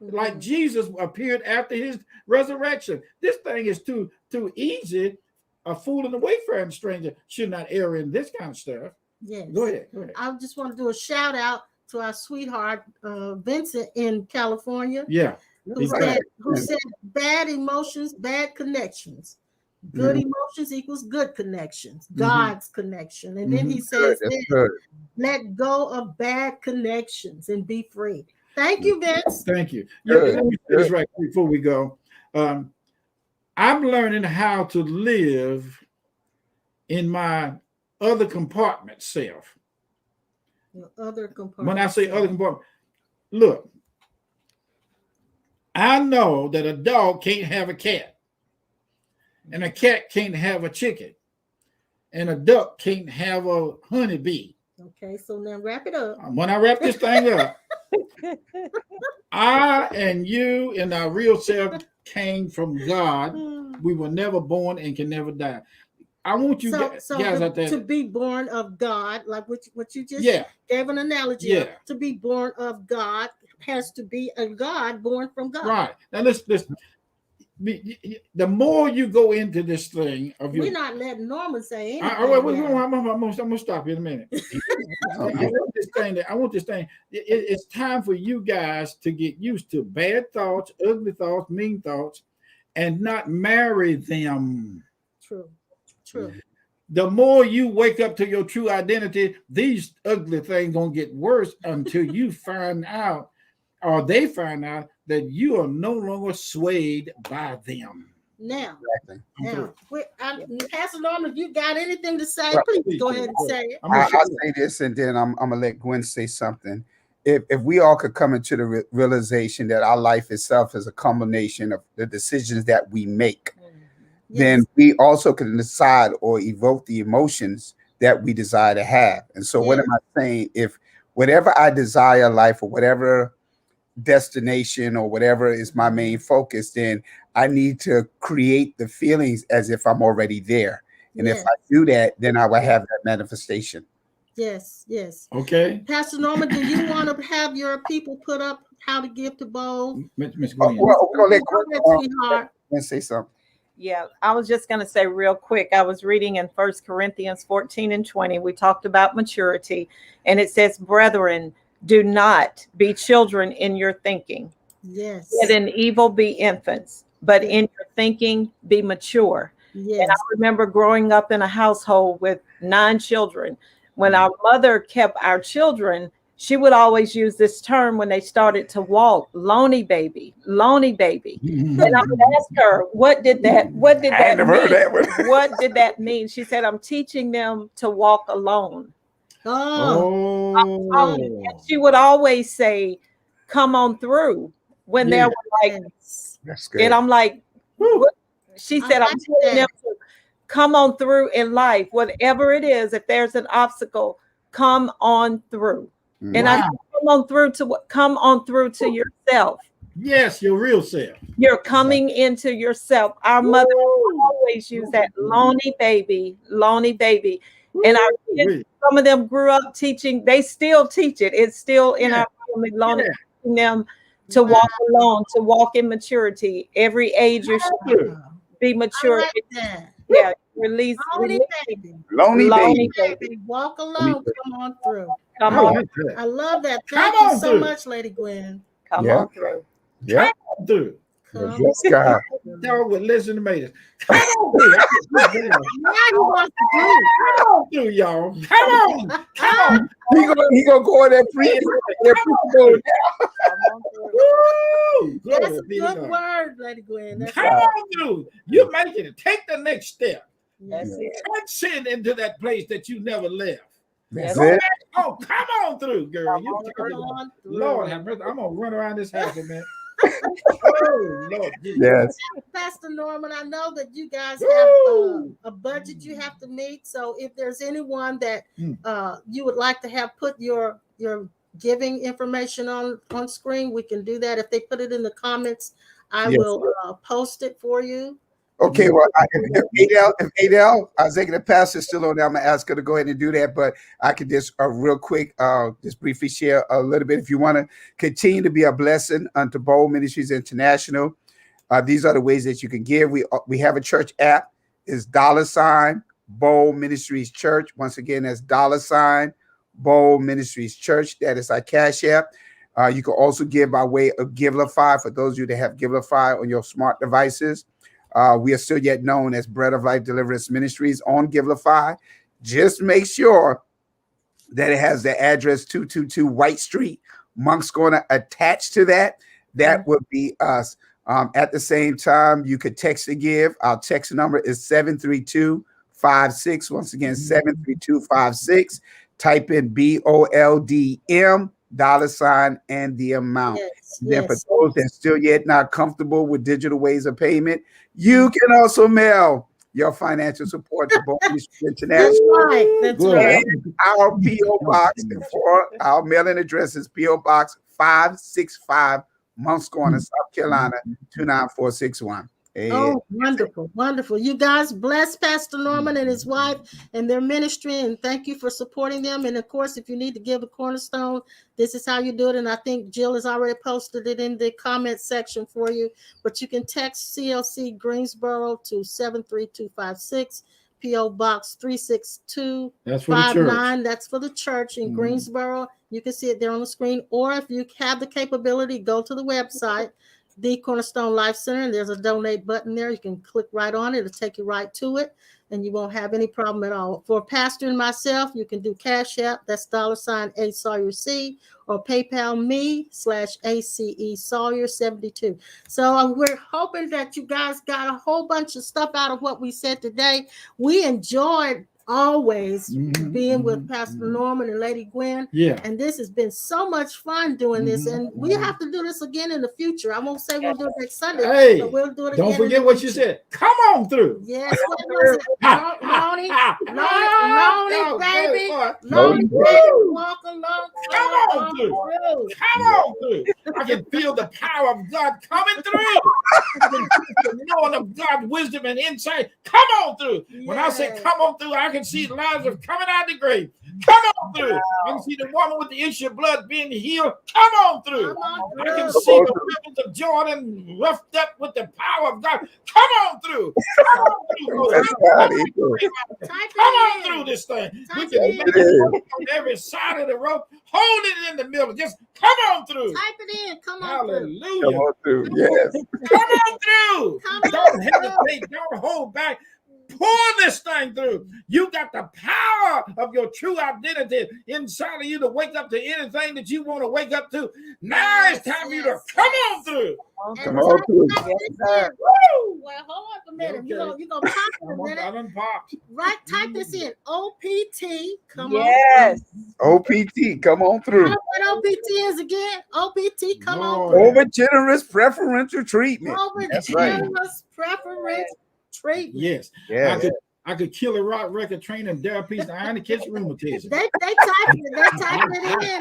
Like Jesus appeared after his resurrection. This thing is too easy. A fool and a wayfaring stranger should not err in this kind of stuff. Yes. Go ahead. I just want to do a shout out to our sweetheart Vincent in California. Yeah. Who said bad emotions, bad connections. Good emotions equals good connections, God's connection. And then he says, let go of bad connections and be free. Thank you, Vince. Thank you. Let me say this right before we go. I'm learning how to live in my other compartment self. Your other compartment. When I say other compartment, look, I know that a dog can't have a cat, and a cat can't have a chicken, and a duck can't have a honeybee. Okay, so now wrap it up. When I wrap this thing up, I and you and our real self came from God. We were never born and can never die. I want you guys out there to be born of God, like what you just gave an analogy of. To be born of God has to be a God born from God. Right. Now listen. The more you go into this thing of your, we're not letting Norman say anything. I'm gonna stop you in a minute. I want this thing. It's time for you guys to get used to bad thoughts, ugly thoughts, mean thoughts, and not marry them. True. The more you wake up to your true identity, these ugly things gonna get worse until you find out, or they find out, that you are no longer swayed by them. Now, Pastor Norman, if you got anything to say, please go ahead and say it. I'll say this, and then I'm gonna let Gwen say something. If we all could come into the realization that our life itself is a combination of the decisions that we make, then we also can decide or evoke the emotions that we desire to have. And so what am I saying? If whatever I desire life, or whatever destination, or whatever is my main focus, then I need to create the feelings as if I'm already there. And if I do that, then I will have that manifestation. Yes. Okay. Pastor Norman, do you want to have your people put up how to give to bowl? Miss Gwen. We're gonna let Gwen say something. Yeah, I was just going to say real quick, I was reading in 1 Corinthians 14 and 20. We talked about maturity, and it says, brethren, do not be children in your thinking. Yes. Yet in evil be infants, but in your thinking be mature. Yes. And I remember growing up in a household with 9 children. When our mother kept our children, she would always use this term when they started to walk, lonely baby. And I would ask her, what did that mean? What did that mean? She said, I'm teaching them to walk alone. And she would always say, come on through, when they were like, that's good. And I'm like, what? She said, I'm telling them to come on through in life, whatever it is. If there's an obstacle, come on through. And I come on through to yourself. Yes, your real self. You're coming into yourself. Our mother always used that lonely baby. And our kids, some of them grew up teaching. They still teach it. It's still in our family, teaching them to walk alone, to walk in maturity. Every age you should be mature. Yeah, release. Lonely baby. Walk alone. Come on through. Come on. I love that. Thank you so much, Lady Gwen. Come on through. Yeah. Yes, God. Dog would listen to me. Come on through. Come on through, y'all. Come on. He gonna go in there free. That's a good word, Lady Gwen. Come on through. You're making it. Take the next step. That's it. Transcend into that place that you never left. That's it. Oh, come on through, girl. Lord have mercy. I'm gonna run around this house, man. Oh, Lord. Yes. Pastor Norman, I know that you guys have a budget you have to meet. So if there's anyone that you would like to have put your giving information on screen, we can do that. If they put it in the comments, I will post it for you. Okay, well, if Adele, our executive pastor, is still on there, I'm going to ask her to go ahead and do that. But I could just real quick, just briefly share a little bit. If you want to continue to be a blessing unto Bold Ministries International, these are the ways that you can give. We have a church app. It's $ Bold Ministries Church. Once again, that's $ Bold Ministries Church. That is our cash app. You can also give by way of Givelify for those of you that have Givelify on your smart devices. We are still yet known as Bread of Life Deliverance Ministries on Givelify. Just make sure that it has the address 222 White Street, Monk's Corner attached to that. That would be us. At the same time, you could text to give. Our text number is 73256. Once again, 73256. Type in BOLDM $ and the amount. Then for those that still yet not comfortable with digital ways of payment, you can also mail your financial support to Bold Ministries International. That's right. Our P.O. Box for our mailing address is P.O. Box 565, Monk's Corner, South Carolina, 29461. Oh, wonderful, wonderful. You guys bless Pastor Norman and his wife and their ministry, and thank you for supporting them. And of course, if you need to give a cornerstone, this is how you do it. And I think Jill has already posted it in the comment section for you. But you can text CLC Greensboro to 73256, P.O. Box 36259. That's for the church in Greensboro. You can see it there on the screen. Or if you have the capability, go to the website, The Cornerstone Life Center, and there's a donate button there. You can click right on it. It'll take you right to it, and you won't have any problem at all. For Pastor and myself, you can do Cash App. That's $A Sawyer C, or PayPal me /ACE Sawyer 72. So we're hoping that you guys got a whole bunch of stuff out of what we said today. We enjoyed always being with Pastor Norman and Lady Gwen. And this has been so much fun doing this. And we have to do this again in the future. I won't say we'll do it next Sunday, but we'll do it again. Don't forget what you said. Come on through. Yes, what was it? Lonnie, baby. Lonnie, baby, walk along. Come on through. Come on through. I can feel the power of God coming through. I can feel the knowing of God's wisdom and insight. Come on through. When I say come on through, I can see Lazarus coming out of the grave. Come on through. I can see the woman with the issue of blood being healed. Come on through. I can see the rivers of Jordan roughed up with the power of God. Come on through. Come on through. Come on through this thing. We can make it on every side of the rope. Hold it in the middle. Just come on through. Type it in. Come on Hallelujah. Come on through. Yes. Come on through. Don't hesitate. Don't hold back. Pour this thing through. You got the power of your true identity inside of you to wake up to anything that you want to wake up to. Now it's time for you to come on through. Come on through. Well, hold on a minute. You're going to pop it a minute. I done popped. Right, type this in. OPT. Come on. Yes. OPT. Come on through. You know what OPT is again? OPT. Come on through. Over generous preferential treatment. Over generous preferential treatment. Yes. I could kill a rock record train and dare a piece of iron to catch rheumatism. They typing it in.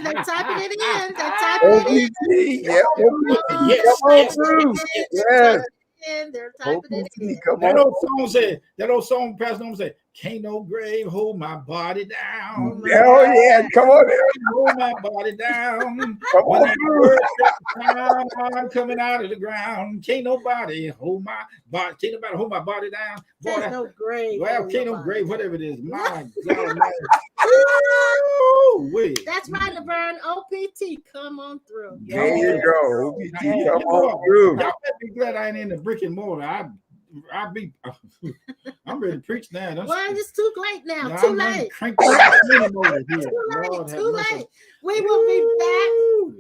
They typing it in. They typing it in. Yes. Come on through. Yes. They're typing it in. That old song, Pastor Norman said, can't no grave hold my body down. Oh, yeah. Come on there. Hold my body down. Come on through. I'm coming out of the ground. Can't nobody hold my body. Can't nobody hold my body down. Boy, no grave. Well, can't no grave, whatever it is. My God. That's right, Laverne. OPT, come on through. There you go. OPT, come on on through. Y'all better be glad I ain't in the brick and mortar. I'm ready to preach now. Well, it's too late now. Too late. Too late. We will be back.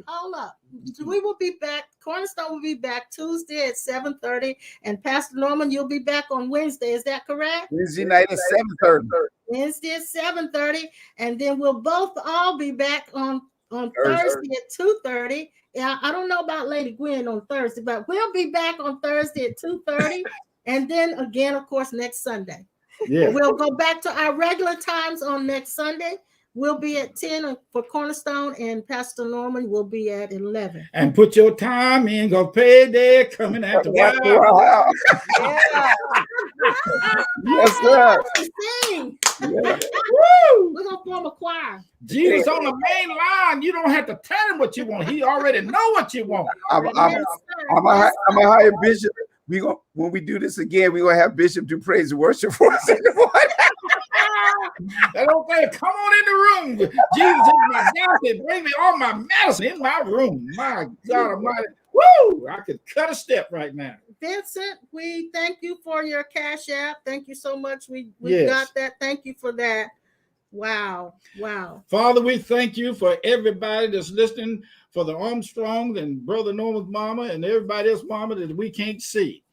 Hold up. We will be back. Cornerstone will be back Tuesday at 7:30. And Pastor Norman, you'll be back on Wednesday. Is that correct? Wednesday night at 7:30. Wednesday at 7:30. And then we'll both all be back on Thursday at 2:30. Yeah, I don't know about Lady Gwen on Thursday, but we'll be back on Thursday at 2:30. And then again, of course, next Sunday. Yeah. We'll go back to our regular times on next Sunday. We'll be at 10 for Cornerstone, and Pastor Norman will be at 11. And put your time in, go payday coming at the while. Yeah. Yes, sir. Yeah. We're going to form a choir. Jesus on the main line. You don't have to tell him what you want. He already know what you want. I'm a hire Bishop. When we do this again, we're gonna have Bishop do praise and worship for us in the morning. That old thing, come on in the room. Jesus is my doctor. Bring me all my medicine in my room. My God Almighty. Woo! I could cut a step right now. Vincent, we thank you for your Cash App. Thank you so much. We got that. Thank you for that. Wow. Father, we thank you for everybody that's listening, for the Armstrongs and Brother Norman's mama and everybody else's mama that we can't see.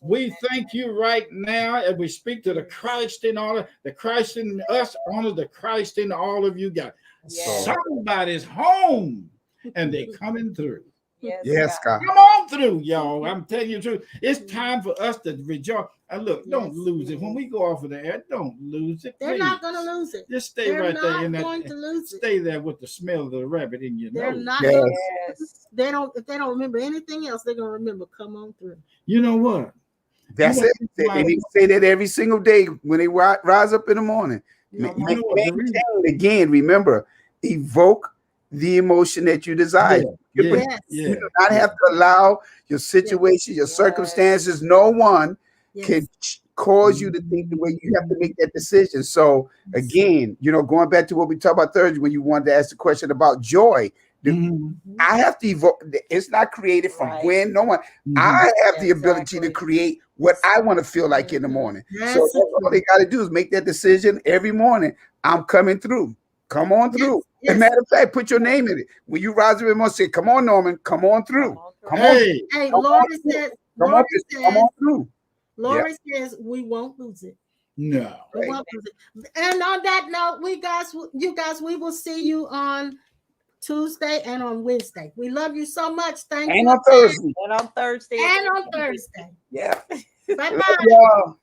We thank you right now as we speak to the Christ in all, the Christ in us, honor the Christ in all of you guys. Yes. Somebody's home and they're coming through. Yes, God. Come on through, y'all. I'm telling you the truth. It's time for us to rejoice. And look, don't lose it. When we go off of the air, don't lose it. They're not going to lose it. Just stay right there in that. Going to lose it. Stay there with the smell of the rabbit in your nose. They're not. Yes. If they don't remember anything else, they're going to remember, come on through. You know what? That's it. They say that every single day when they rise up in the morning. Again, remember, evoke the emotion that you desire. You do not have to allow your situation, your circumstances, no one can cause you to think the way you have to make that decision. So again, going back to what we talked about Thursday, when you wanted to ask the question about joy, I have to evoke. It's not created from when no one. I have the ability to create what I want to feel like in the morning. So that's all they got to do is make that decision every morning. I'm coming through. Come on through. As a matter of fact, put your name in it. When you rise up and morning, say, "Come on, Norman. Come on through. Come on." Hey, Lori says. Come on through. Lori says we won't lose it. No. We won't lose it. And on that note, you guys, we will see you on Tuesday and on Wednesday. We love you so much. Thank you. And on Thursday. And on Thursday. And on Thursday. Yeah. Bye-bye.